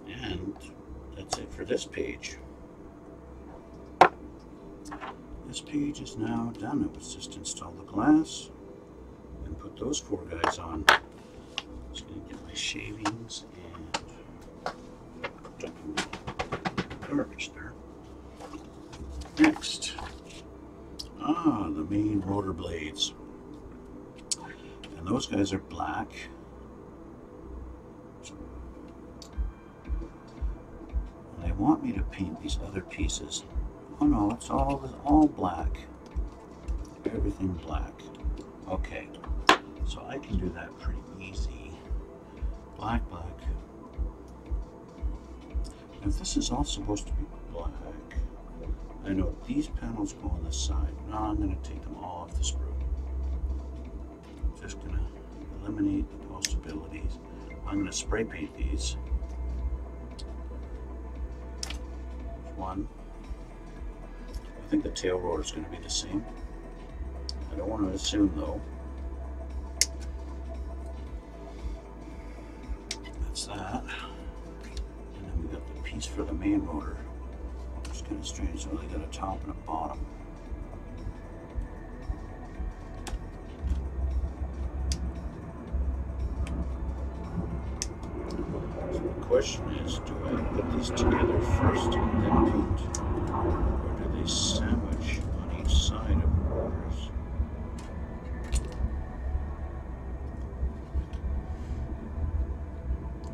And that's it for this page. This page is now done. It was just install the glass and put those 4 guys on. Just going to get my shavings and dump them in the garbage there. Next, the main rotor blades. And those guys are black. And they want me to paint these other pieces. Oh no, it's all black. Everything black. Okay, so I can do that pretty easy. Black. If this is all supposed to be black, I know these panels go on the side. Now I'm going to take them all off the sprue. Just going to eliminate the possibilities. I'm going to spray paint these. One. I think the tail rotor is going to be the same. I don't want to assume though. That, and then we got the piece for the main rotor. It's kind of strange, so they got a top and a bottom. So the question is, do I put these together first and then paint, or do they sandwich on each side of the rotors?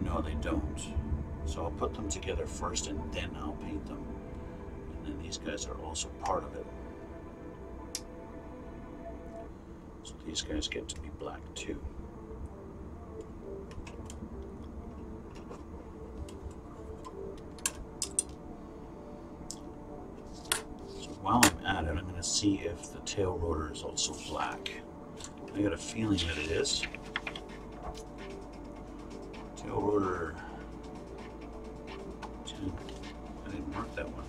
No, they don't. So I'll put them together first and then I'll paint them. And then these guys are also part of it. So these guys get to be black too. So while I'm at it, I'm going to see if the tail rotor is also black. I got a feeling that it is. Tail rotor 10. I didn't mark that one.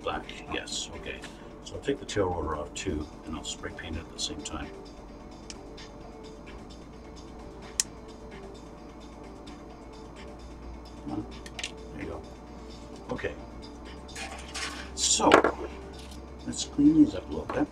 Black, yes, okay. So I'll take the tail rotor off too, and I'll spray paint it at the same time. There you go. Okay. So let's clean these up a little bit.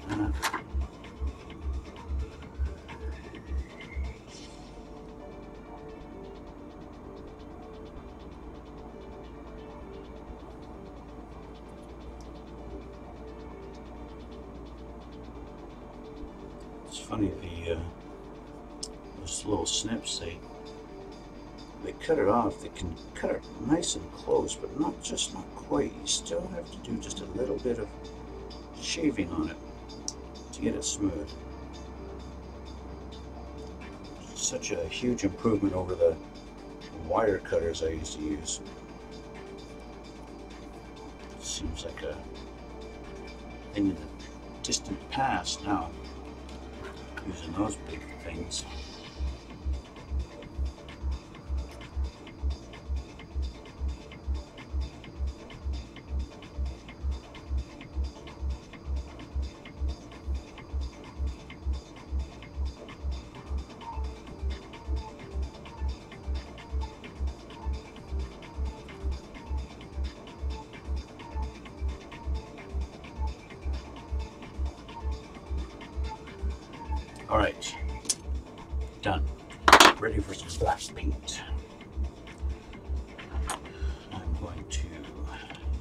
that. It's funny, those little snips, they cut it off. They can cut it nice and close, but not quite. You still have to do just a little bit of shaving on it to get it smooth. Such a huge improvement over the wire cutters I used to use. Seems like a thing in the distant past now, using those big things. All right, done. Ready for some splash paint. I'm going to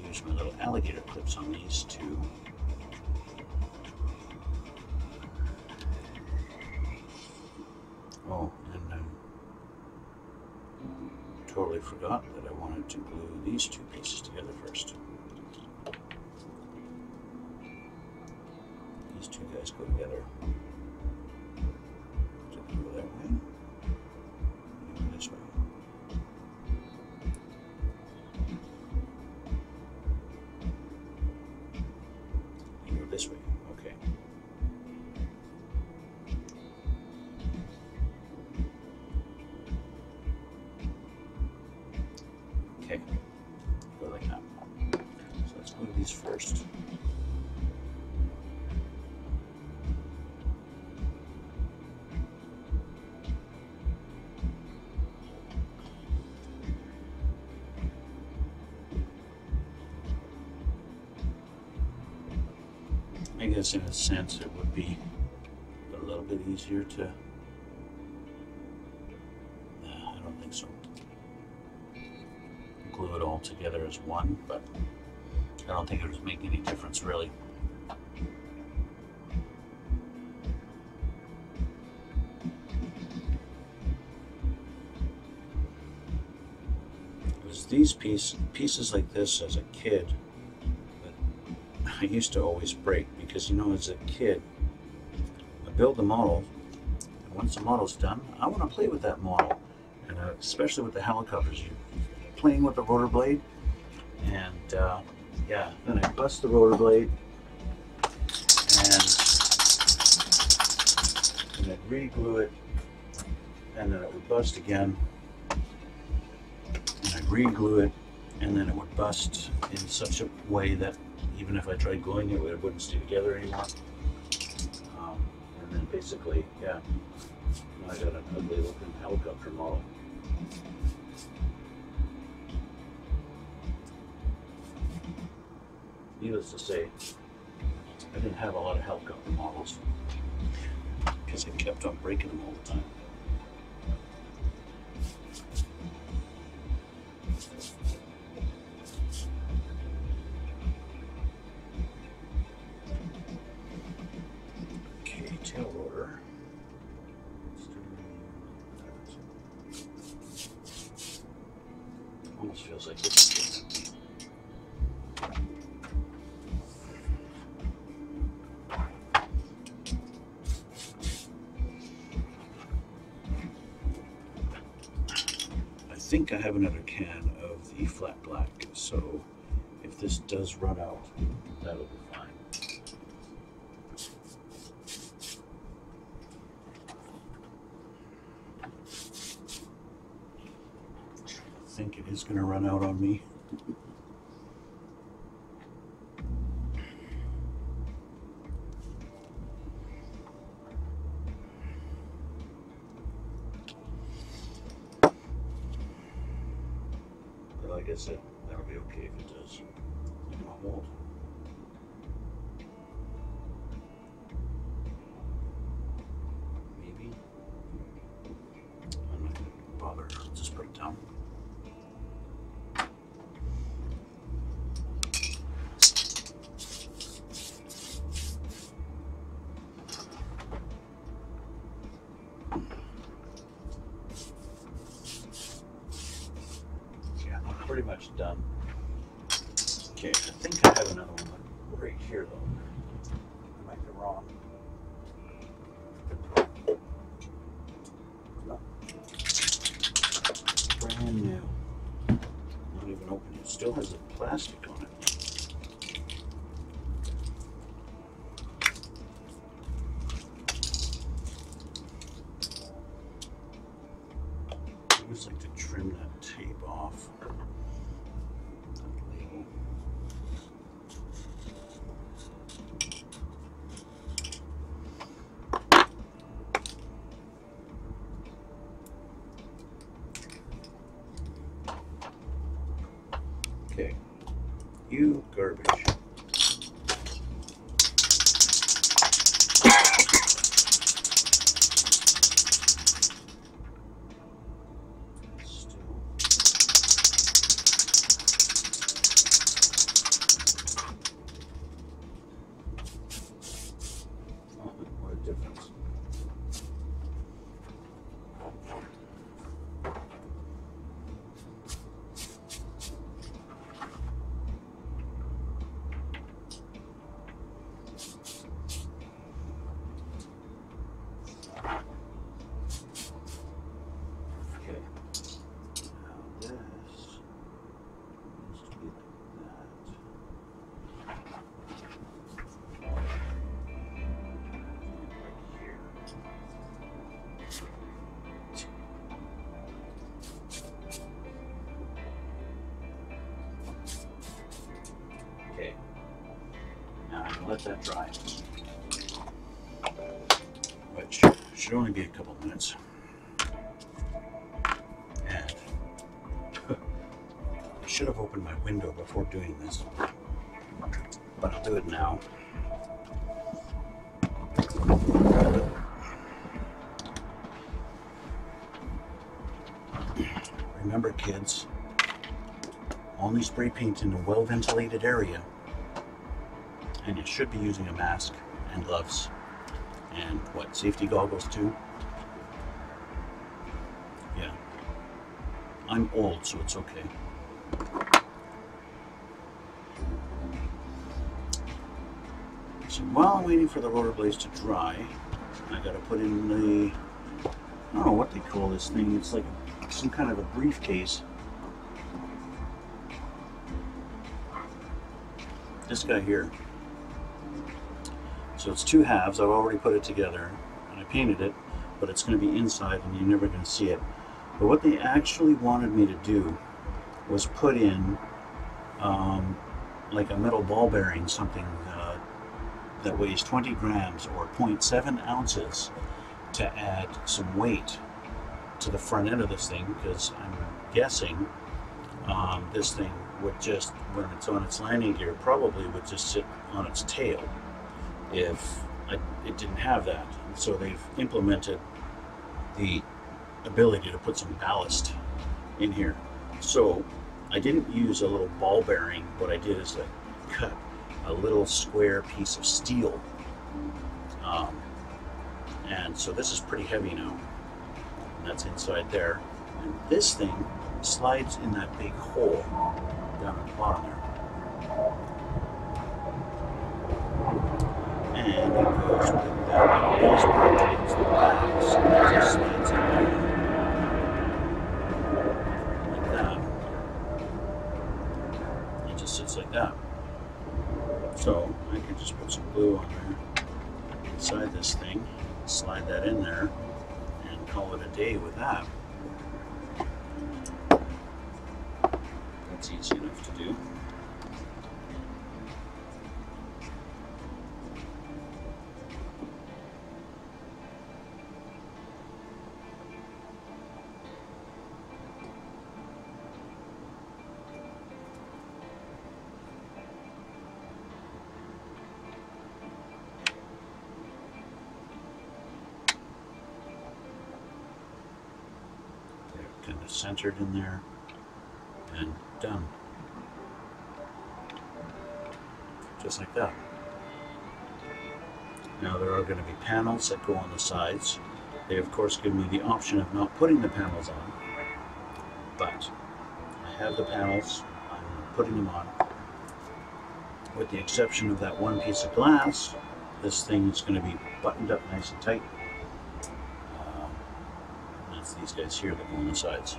use my little alligator clips on these two. Oh, and I totally forgot that I wanted to glue these two pieces together first. These two guys go together. Go that way, and go this way. And go this way, okay. Okay, go like that. So let's glue these first. I guess in a sense it would be a little bit easier to, I don't think so, glue it all together as one, but I don't think it would make any difference really. It was these pieces like this as a kid I used to always break, because you know, as a kid I build the model, and once the model's done I want to play with that model, and especially with the helicopters, you're playing with the rotor blade, and yeah, then I bust the rotor blade and I'd re-glue it, and then it would bust again, and I'd re-glue it, and then it would bust in such a way that even if I tried gluing it, it wouldn't stay together anymore. And then basically, yeah, I got an ugly looking helicopter model. Needless to say, I didn't have a lot of helicopter models because I kept on breaking them all the time. Tail rotor. Almost feels like this. I think I have another can of the flat black, so if this does run out, that'll be fine. I think it is going to run out on me. But like I said, that'll be okay if it does. Hold. pretty much done. Okay, I think I have another one right here though. I might be wrong. No. Brand new. Not even open. It still has the plastic on it. I just like to trim that tape off. That label. Okay, you garbage. Difference. Okay. Now this needs to be like that. Okay, now I'm gonna let that dry, which should only be a couple minutes. And I should have opened my window before doing this, but I'll do it now. Remember, kids, only spray paint in a well-ventilated area, and you should be using a mask and gloves and what, safety goggles too? Yeah, I'm old, so it's okay. So while I'm waiting for the rotor blades to dry, I gotta put in the, I don't know what they call this thing, it's like some kind of a briefcase. This guy here. So it's two halves. I've already put it together and I painted it, but it's going to be inside and you're never going to see it. But what they actually wanted me to do was put in like a metal ball bearing, something that weighs 20 grams or 0.7 ounces to add some weight to the front end of this thing, because I'm guessing this thing would just, when it's on its landing gear, probably would just sit on its tail if it didn't have that. And so they've implemented the ability to put some ballast in here. So I didn't use a little ball bearing. What I did is I cut a little square piece of steel. And so this is pretty heavy now. And that's inside there. And this thing slides in that big hole down at the bottom there. And it goes with that. Those rotates the back, so it just slides in there. Like that. It just sits like that. So I can just put some glue on there inside this thing, slide that in there, and call it a day with that. That's easy enough to do. Kind of centered in there and done. Just like that. Now there are going to be panels that go on the sides. They of course give me the option of not putting the panels on, but I have the panels. I'm putting them on. With the exception of that one piece of glass, this thing is going to be buttoned up nice and tight. That's these guys here that go on the sides.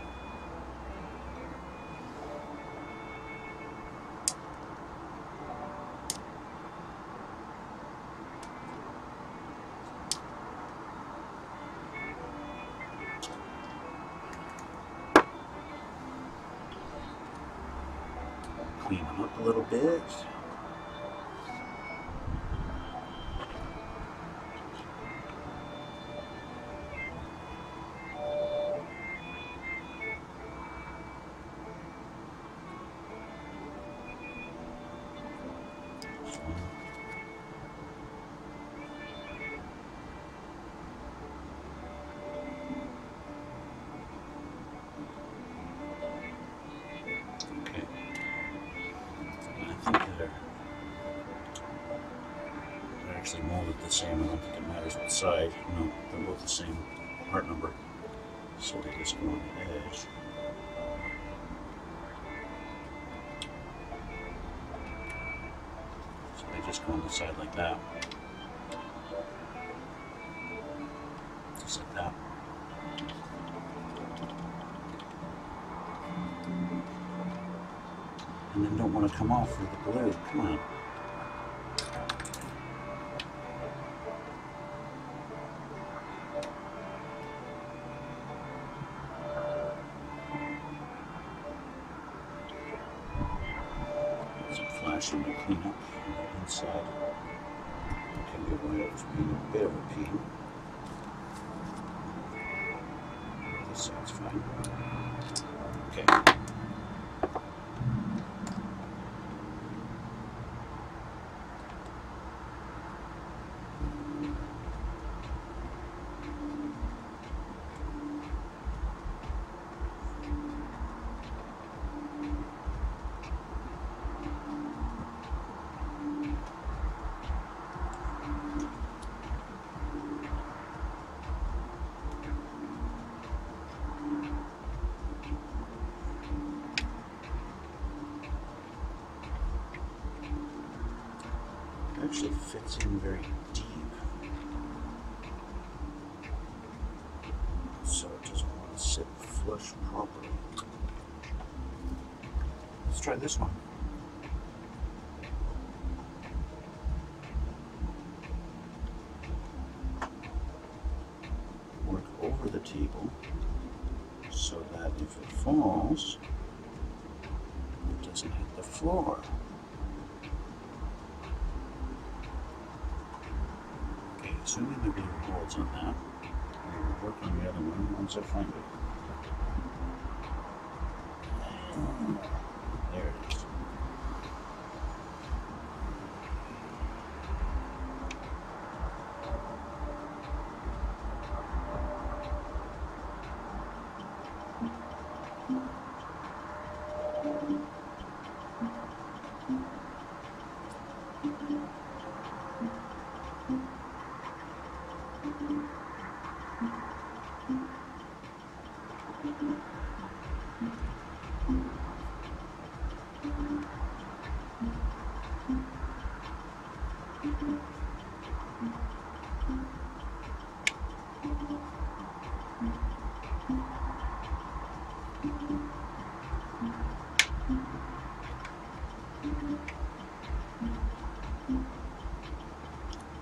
Clean them up a little bit. Actually molded the same. I don't think it matters what side. No, they're both the same part number. So they just go on the edge. So they just go on the side like that. Just like that. And then don't want to come off with the glue. Come on. Flashing to clean up the inside. Can be avoided as being a bit of a pain. This side's fine. Okay. Actually fits in very deep, so it doesn't want to sit flush properly. Let's try this one. Work over the table so that if it falls, it doesn't hit the floor. Assuming the glue holds on that, we'll work on the other one once I find it. There it is.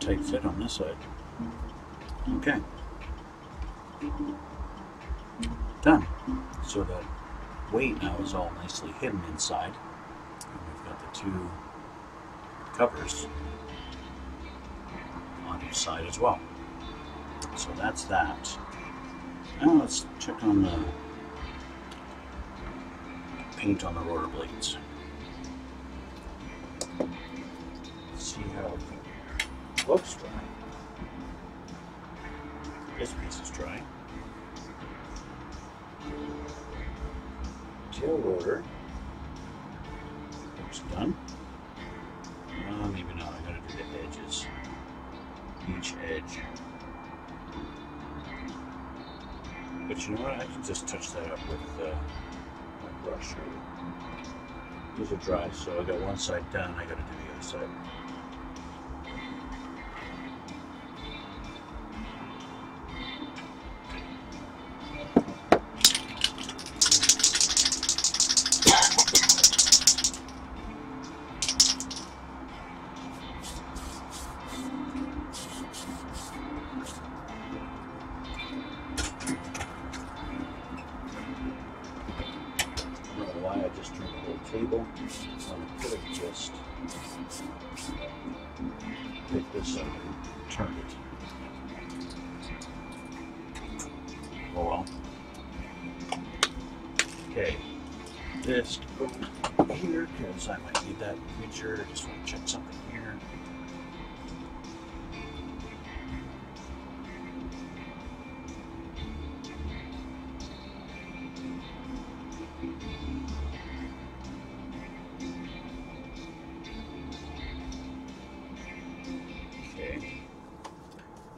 Tight fit on this side. Okay. Done. So that weight now is all nicely hidden inside. And we've got the two covers on each side as well. So that's that. Now let's check on the paint on the rotor blades. See how it looks dry. This piece is dry. Tail rotor looks done. Maybe not. I gotta do the edges. Each edge. But you know what? I can just touch that up with brush. These are dry, so I got one side done, I gotta do the other side. I just turned the whole table. I could have just picked this up and turned it. Oh well. Okay. This goes here because I might need that in the future. Just want to check something here.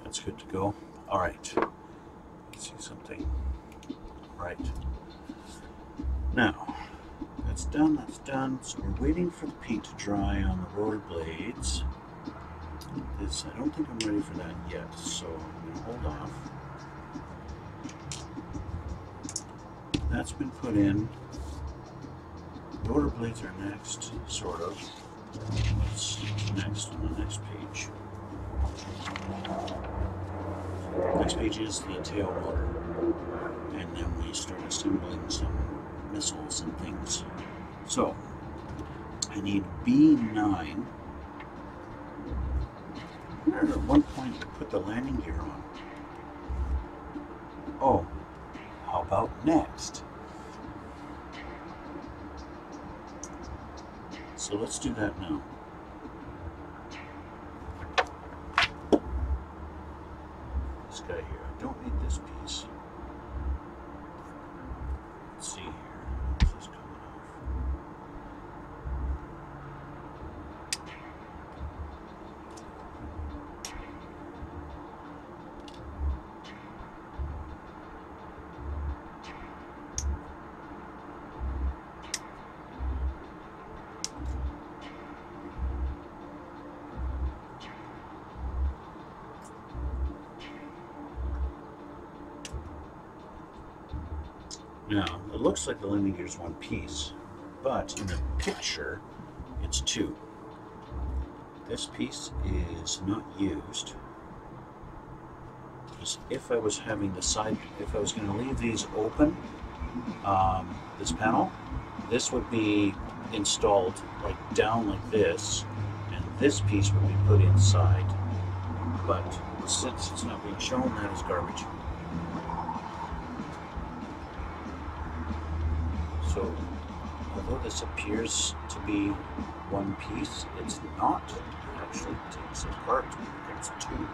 That's good to go. All right. Let's see something. Right. Now, that's done, that's done. So we're waiting for the paint to dry on the rotor blades. This, I don't think I'm ready for that yet, so I'm going to hold off. That's been put in. Rotor blades are next, sort of. What's next on the next page? Next page is the tail rotor, and then we start assembling some missiles and things. So I need B9. Where at one point to put the landing gear on? Oh, how about next? So let's do that now. This guy here, I don't need this piece. Let's see here, this is coming off. Now, it looks like the landing gear is one piece, but in the picture, it's two. This piece is not used, because if I was having the side, if I was going to leave these open, this panel, this would be installed like down like this, and this piece would be put inside. But since it's not being shown, that is garbage. So, although this appears to be one piece, it's not. It actually takes apart. It's two.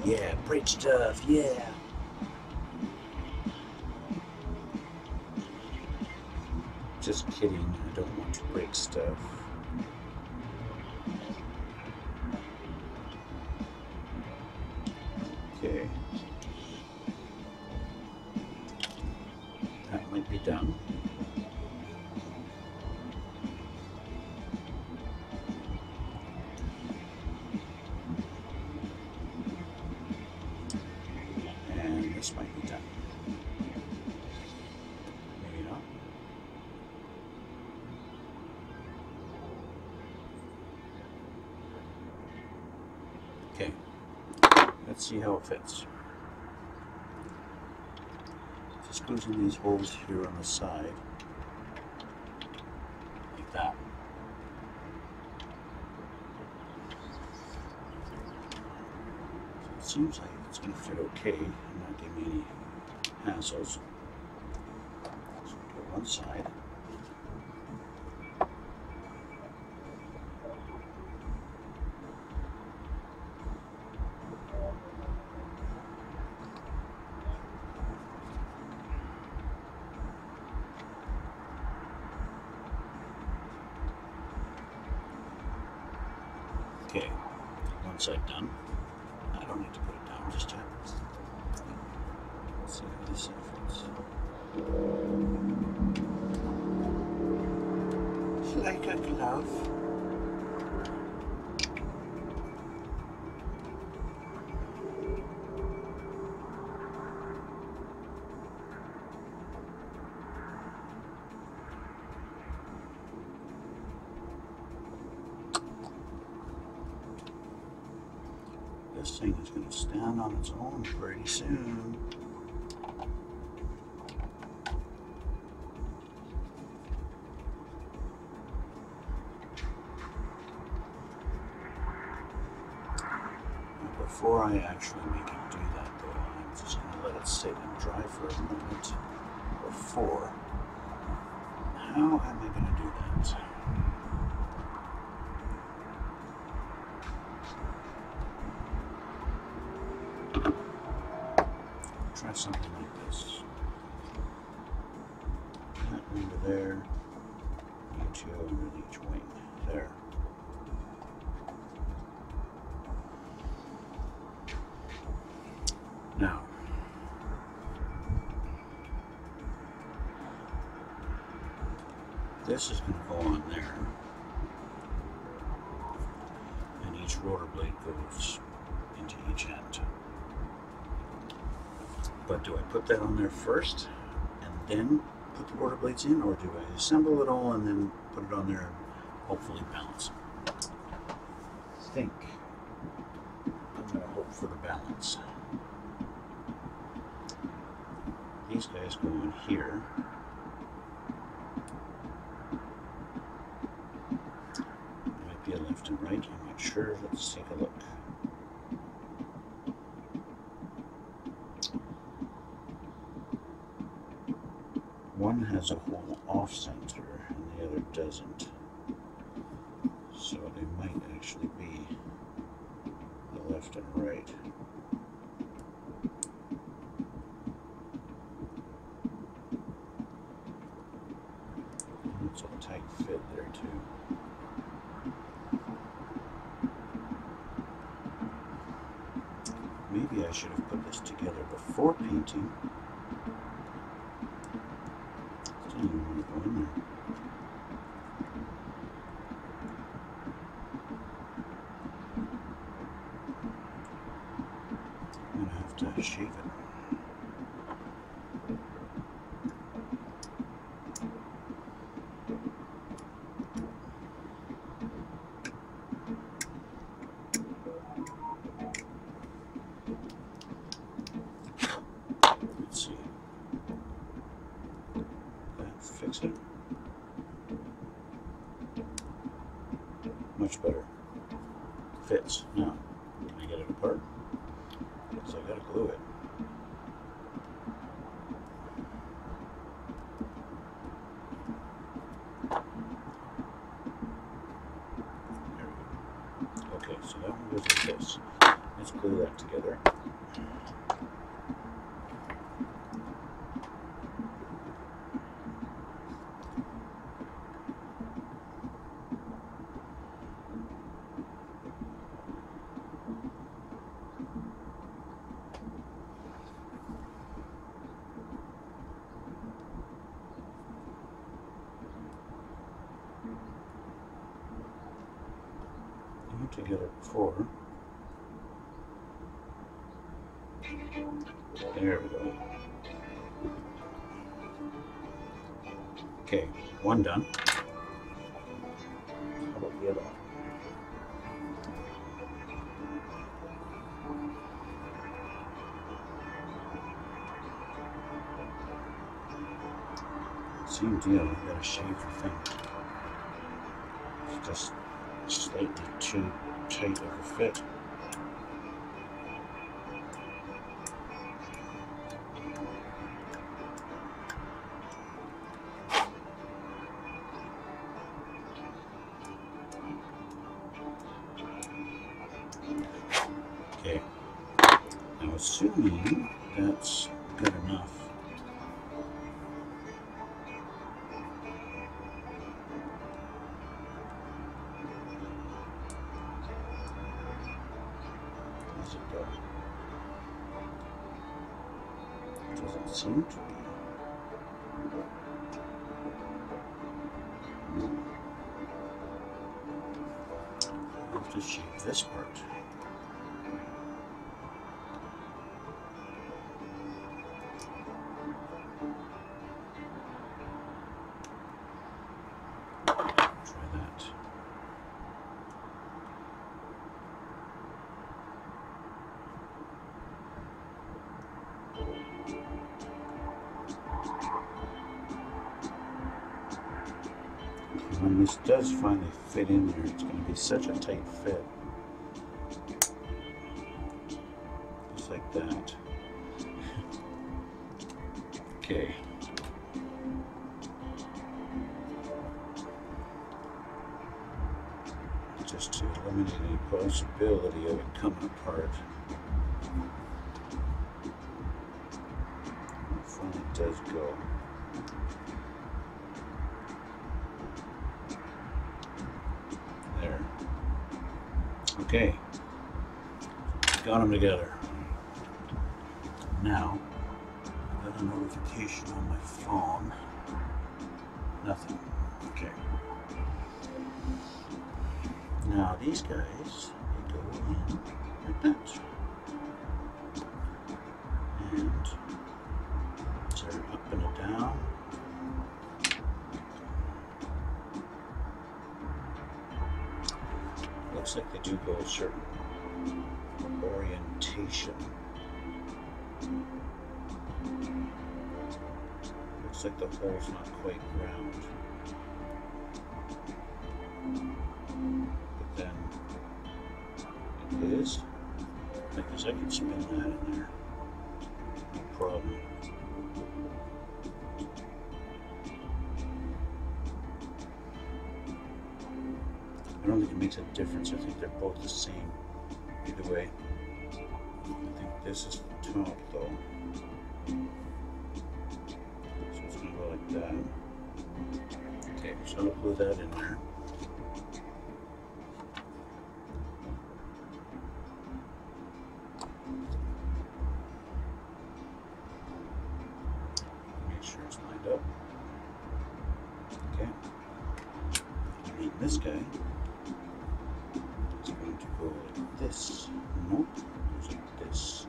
Yeah, break stuff, yeah. Just kidding, I don't want to break stuff. Okay. That might be done. This might be done. Maybe not. Okay. Let's see how it fits. Just goes in these holes here on the side. like that. So it seems like it's going to fit okay and not give me any hassles. So do one side. Okay, one side done. I don't need to put it down just yet. Let's see how this fits. Like a glove. This thing is going to stand on its own pretty soon. Now, before I actually make it do that though, I'm just going to let it sit and dry for a moment before. How am I going to do that? Try something like this. That into there, each go under each wing. There. Now, this is going to go on there, and each rotor blade goes into each end. But do I put that on there first and then put the rotor blades in, or do I assemble it all and then put it on there and hopefully balance? I think I'm going to hope for the balance. These guys go in here. There might be a left and right, I'm not sure. Let's take a look. One has a hole off center and the other doesn't. So they might actually be the left and right. It's a tight fit there too. Maybe I should have put this together before painting. Still don't want to go in there. I'm going to have to shave it. Let's see. That fix it. Much better. Fits. Now, can I get it apart? Because I gotta glue it. There we go. Okay, so that one goes like this. Let's glue that together. Together before. There we go. Okay, one done. How about the other one? Same deal, you gotta shave the thing. just slightly too tight of a fit. Okay, now assuming that's good enough, does it go? Doesn't seem to be. I'll have to shape this part. When this does finally fit in there, it's going to be such a tight fit. Just like that. Okay. Just to eliminate any possibility of it coming apart. It finally does go. There. Okay. Got them together. Now, I got a notification on my phone. Nothing. Okay. Now these guys, they go in like that. And so they're up and a down. Looks like they do go a certain orientation. Looks like the hole's not quite round. But then it is. Because I can spin that in there. No problem. I don't think it makes a difference. I think they're both the same. Either way. I think this is the top though. So it's going to go like that. Okay, so I'll glue that in there. Make sure it's lined up. Okay. And this guy is going to go like this. Nope, goes like this.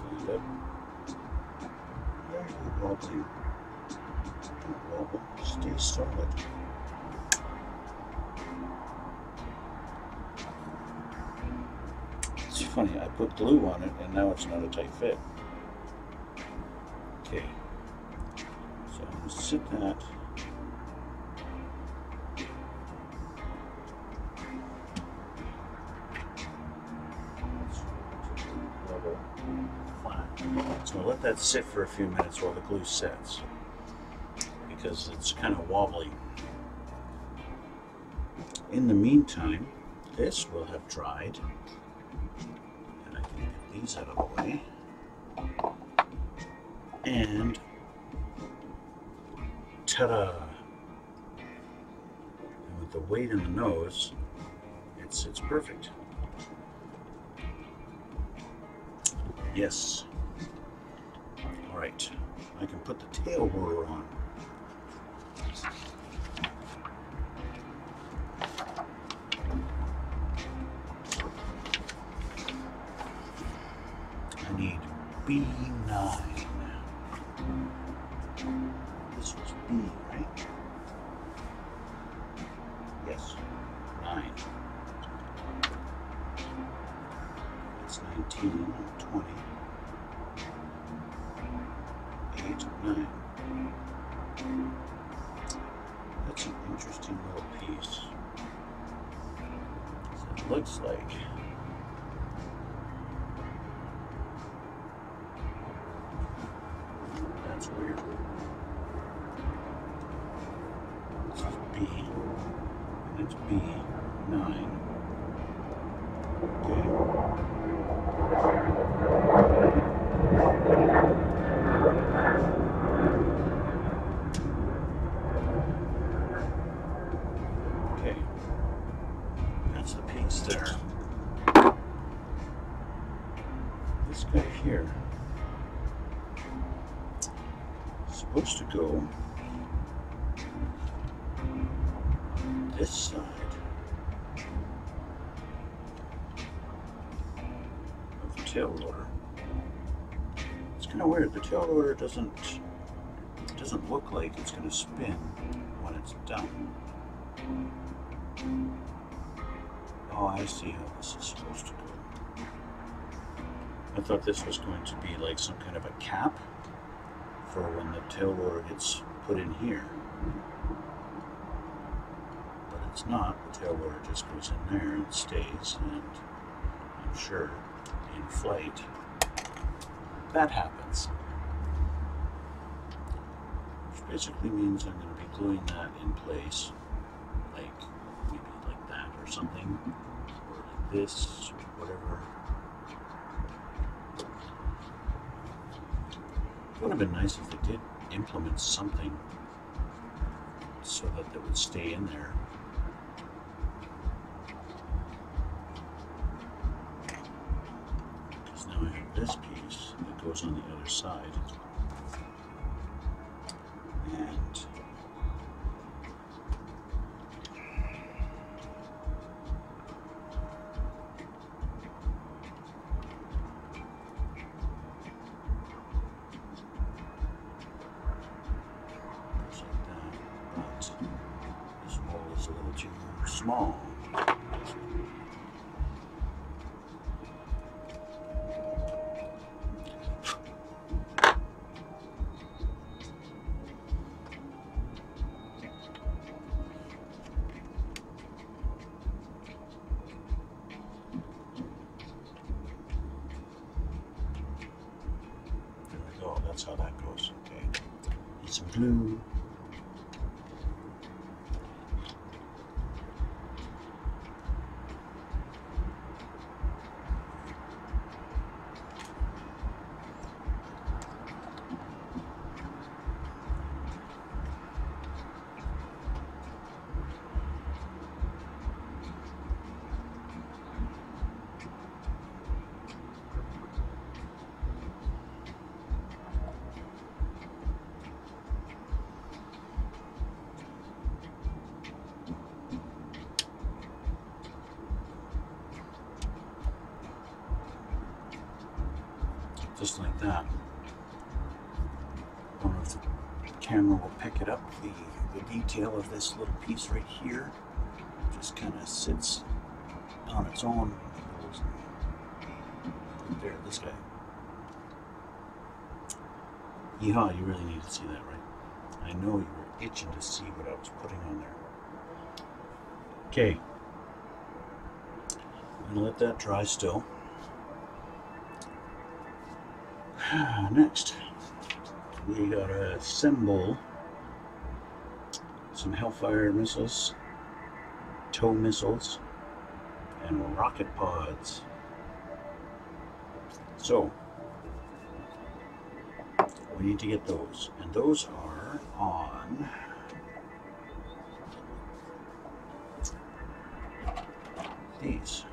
Lined up. Very wobbly. Don't wobble, stay solid. It's funny, I put glue on it and now it's not a tight fit. Okay, so I'm going to sit that. Level, flat. So I'll let that sit for a few minutes while the glue sets, because it's kind of wobbly. In the meantime, this will have dried. And I can get these out of the way. And ta-da! And with the weight in the nose, it's perfect. Yes. All right, I can put the tail rotor on. I need B9. This B, right? Yes, 9. That's 19, 20, 8, 9. That's an interesting little piece. So it looks like that's weird. This is B, and it's B9. Okay. Okay. That's the piece there. This guy here is supposed to go this side of the tail rotor. It's kind of weird. The tail rotor doesn't look like it's going to spin when it's done. Oh, I see how this is supposed to go. I thought this was going to be like some kind of a cap for when the tail rotor gets put in here. But it's not. The tail rotor just goes in there and stays, and I'm sure in flight that happens. Which basically means I'm going to be gluing that in place, like maybe like that or something, or like this, or whatever. It would have been nice if they did implement something so that they would stay in there. Because now I have this piece that goes on the other side. And just like that. But this hole is a little too small. That's how that goes. Okay. Need some glue. Just like that. I don't know if the camera will pick it up. The detail of this little piece right here just kind of sits on its own. There, this guy. Yeehaw, you really need to see that, right? I know you were itching to see what I was putting on there. Okay. I'm gonna let that dry still. Next, we gotta assemble some Hellfire missiles, tow missiles, and rocket pods. So, we need to get those, and those are on these.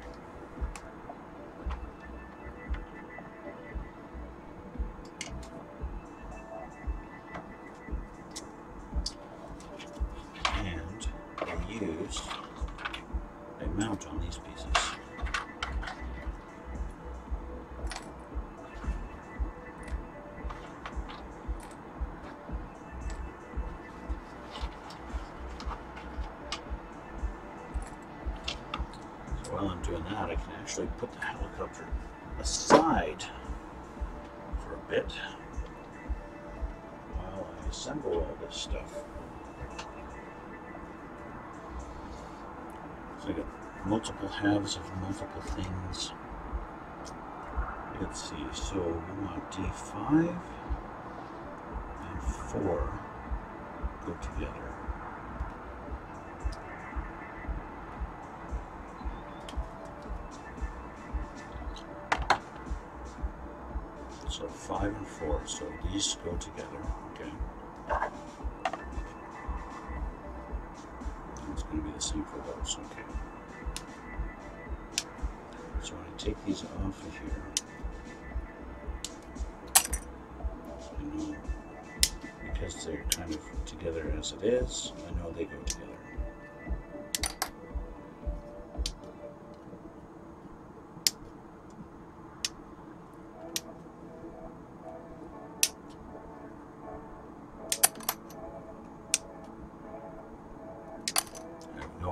They mount on these pieces. while I'm doing that, I can actually put the helicopter aside for a bit while I assemble all this stuff. So I got multiple halves of multiple things. Let's see, so we want D5 and 4 go together. So 5 and 4, so these go together, okay. It's going to be the same for those, okay. So when I take these off of here, I know, because they're kind of together as it is, I know they go together. There we go.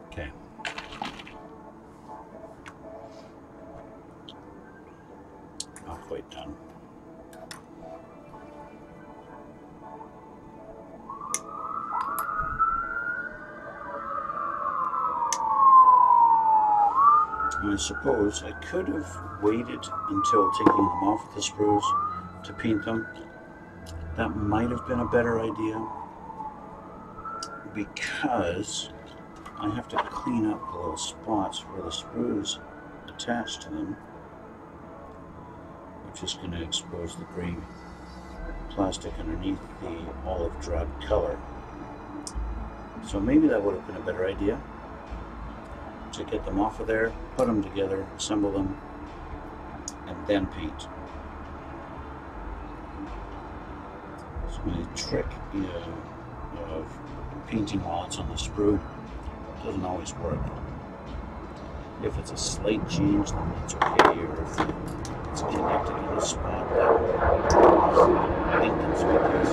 Okay. Not quite done. I suppose I could have waited until taking them off with the screws to paint them. That might have been a better idea, because I have to clean up the little spots where the screws attach to them, which is going to expose the gray plastic underneath the olive drab color. So maybe that would have been a better idea, to get them off of there, put them together, assemble them, and then paint. So my trick of painting while it's on the sprue doesn't always work. If it's a slight change, then that's okay, or if it's connected in a spot that is inconspicuous.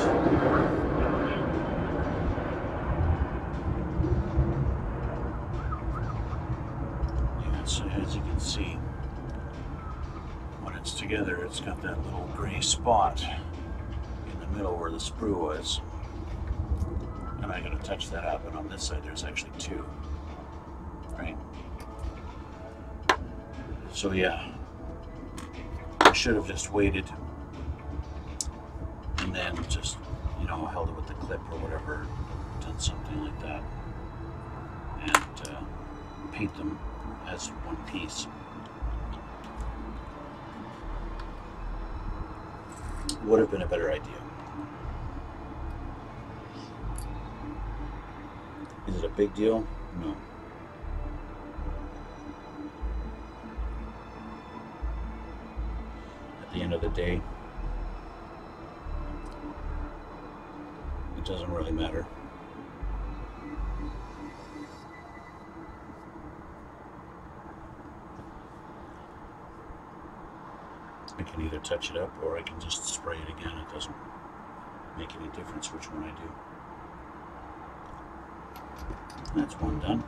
So as you can see, when it's together, it's got that little gray spot in the middle where the sprue was. And I gotta touch that up, and on this side there's actually 2. Right? So yeah, I should have just waited and then just, you know, held it with the clip or whatever, done something like that, and paint them as one piece. Would have been a better idea. Is it a big deal? No. At the end of the day, it doesn't really matter. I can either touch it up or I can just spray it again. It doesn't make any difference which one I do. That's one done.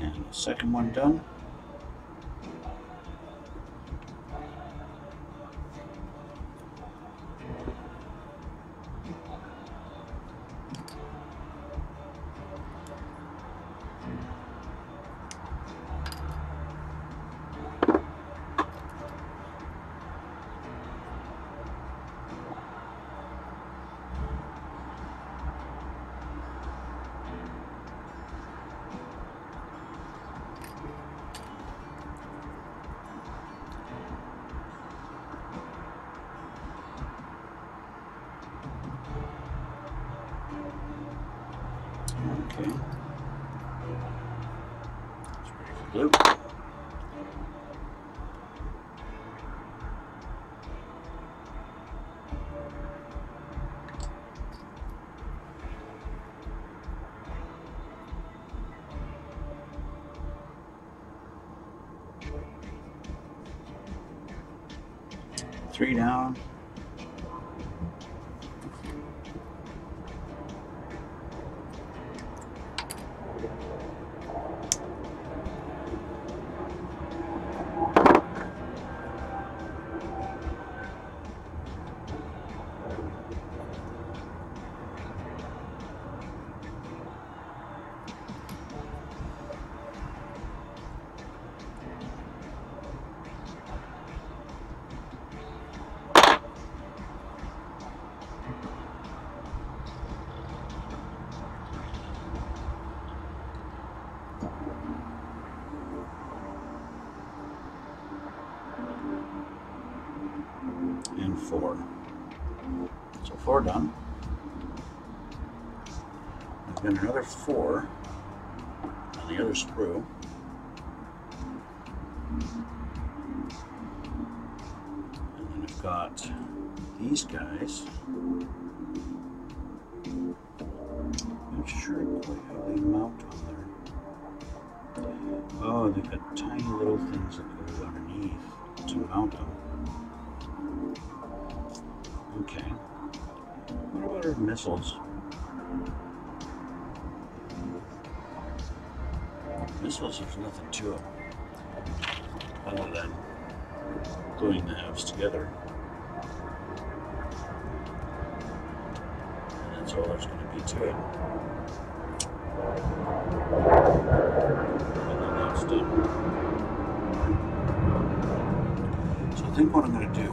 And the second one done. Okay. It's ready for glue. Three down. And 4. So 4 done. I've got another 4 on the other sprue. And then I've got these guys. I'm not sure quite how they mount on there. Oh, they've got tiny little things that go underneath to mount them. Okay. What about our missiles? Missiles, there's nothing to them other than gluing the halves together. And that's all there's going to be to it. And then that's done. So I think what I'm going to do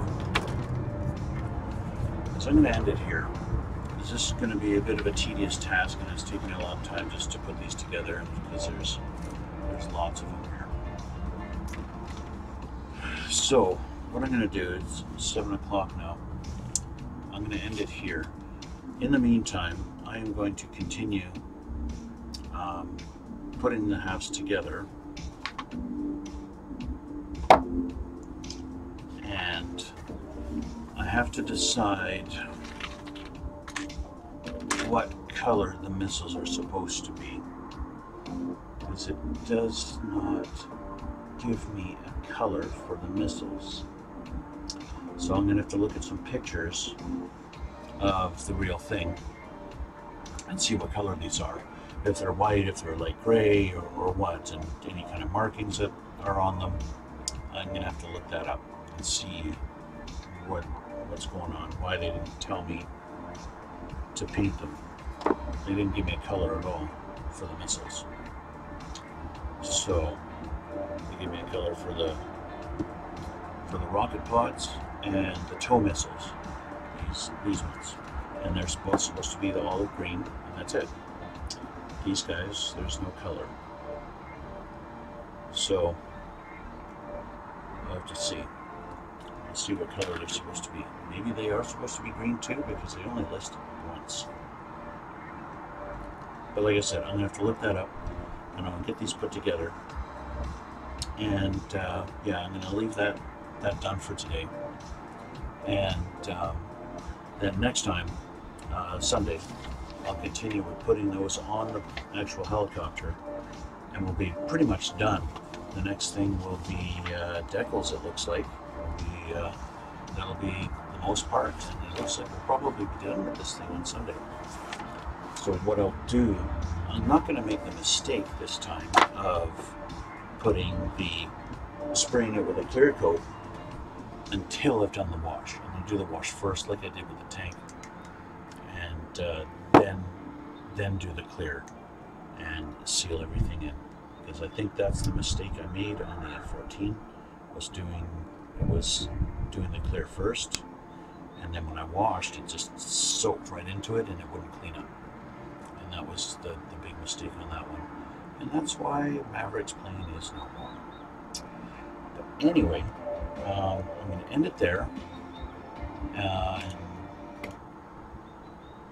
is I'm going to end it here. This is going to be a bit of a tedious task, and it's taking a long time just to put these together because there's lots of them here. So what I'm going to do, it's 7 o'clock now, I'm going to end it here. In the meantime, I am going to continue putting the halves together, and I have to decide what color the missiles are supposed to be, because it does not give me a color for the missiles. So I'm going to have to look at some pictures of the real thing and see what color these are. If they're white, if they're light gray, or what, and any kind of markings that are on them. I'm going to have to look that up and see what's going on, why they didn't tell me to paint them. They didn't give me a color at all for the missiles. So they gave me a color for the rocket pods and the tow missiles, these ones. And they're both supposed to be the olive green, and that's it. These guys, there's no color. So I'll have to see. Let's see what color they're supposed to be. Maybe they are supposed to be green too, because they only listed once. But like I said, I'm going to have to look that up, and I'm going to get these put together. And yeah, I'm going to leave that done for today. And then next time, Sunday, I'll continue with putting those on the actual helicopter, and we'll be pretty much done. The next thing will be decals, it looks like. That'll be the most part, and it looks like we'll probably be done with this thing on Sunday. So what I'll do, I'm not going to make the mistake this time of spraying it with a clear coat until I've done the wash. I'm going to do the wash first, like I did with the tank, and then do the clear and seal everything in. Because I think that's the mistake I made on the F-14, was doing the clear first, and then when I washed, it just soaked right into it and it wouldn't clean up. And that was the big mistake on that one. And that's why Maverick's plane is no more. But anyway, I'm going to end it there and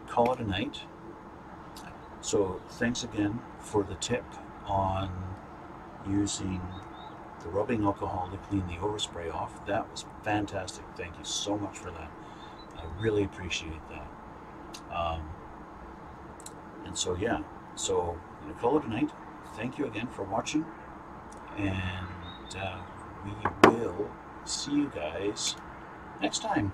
call it a night. So thanks again for the tip on using the rubbing alcohol to clean the overspray off. That was fantastic. Thank you so much for that. I really appreciate that. And so yeah, so I'm gonna call it a night. Thank you again for watching, and we will see you guys next time.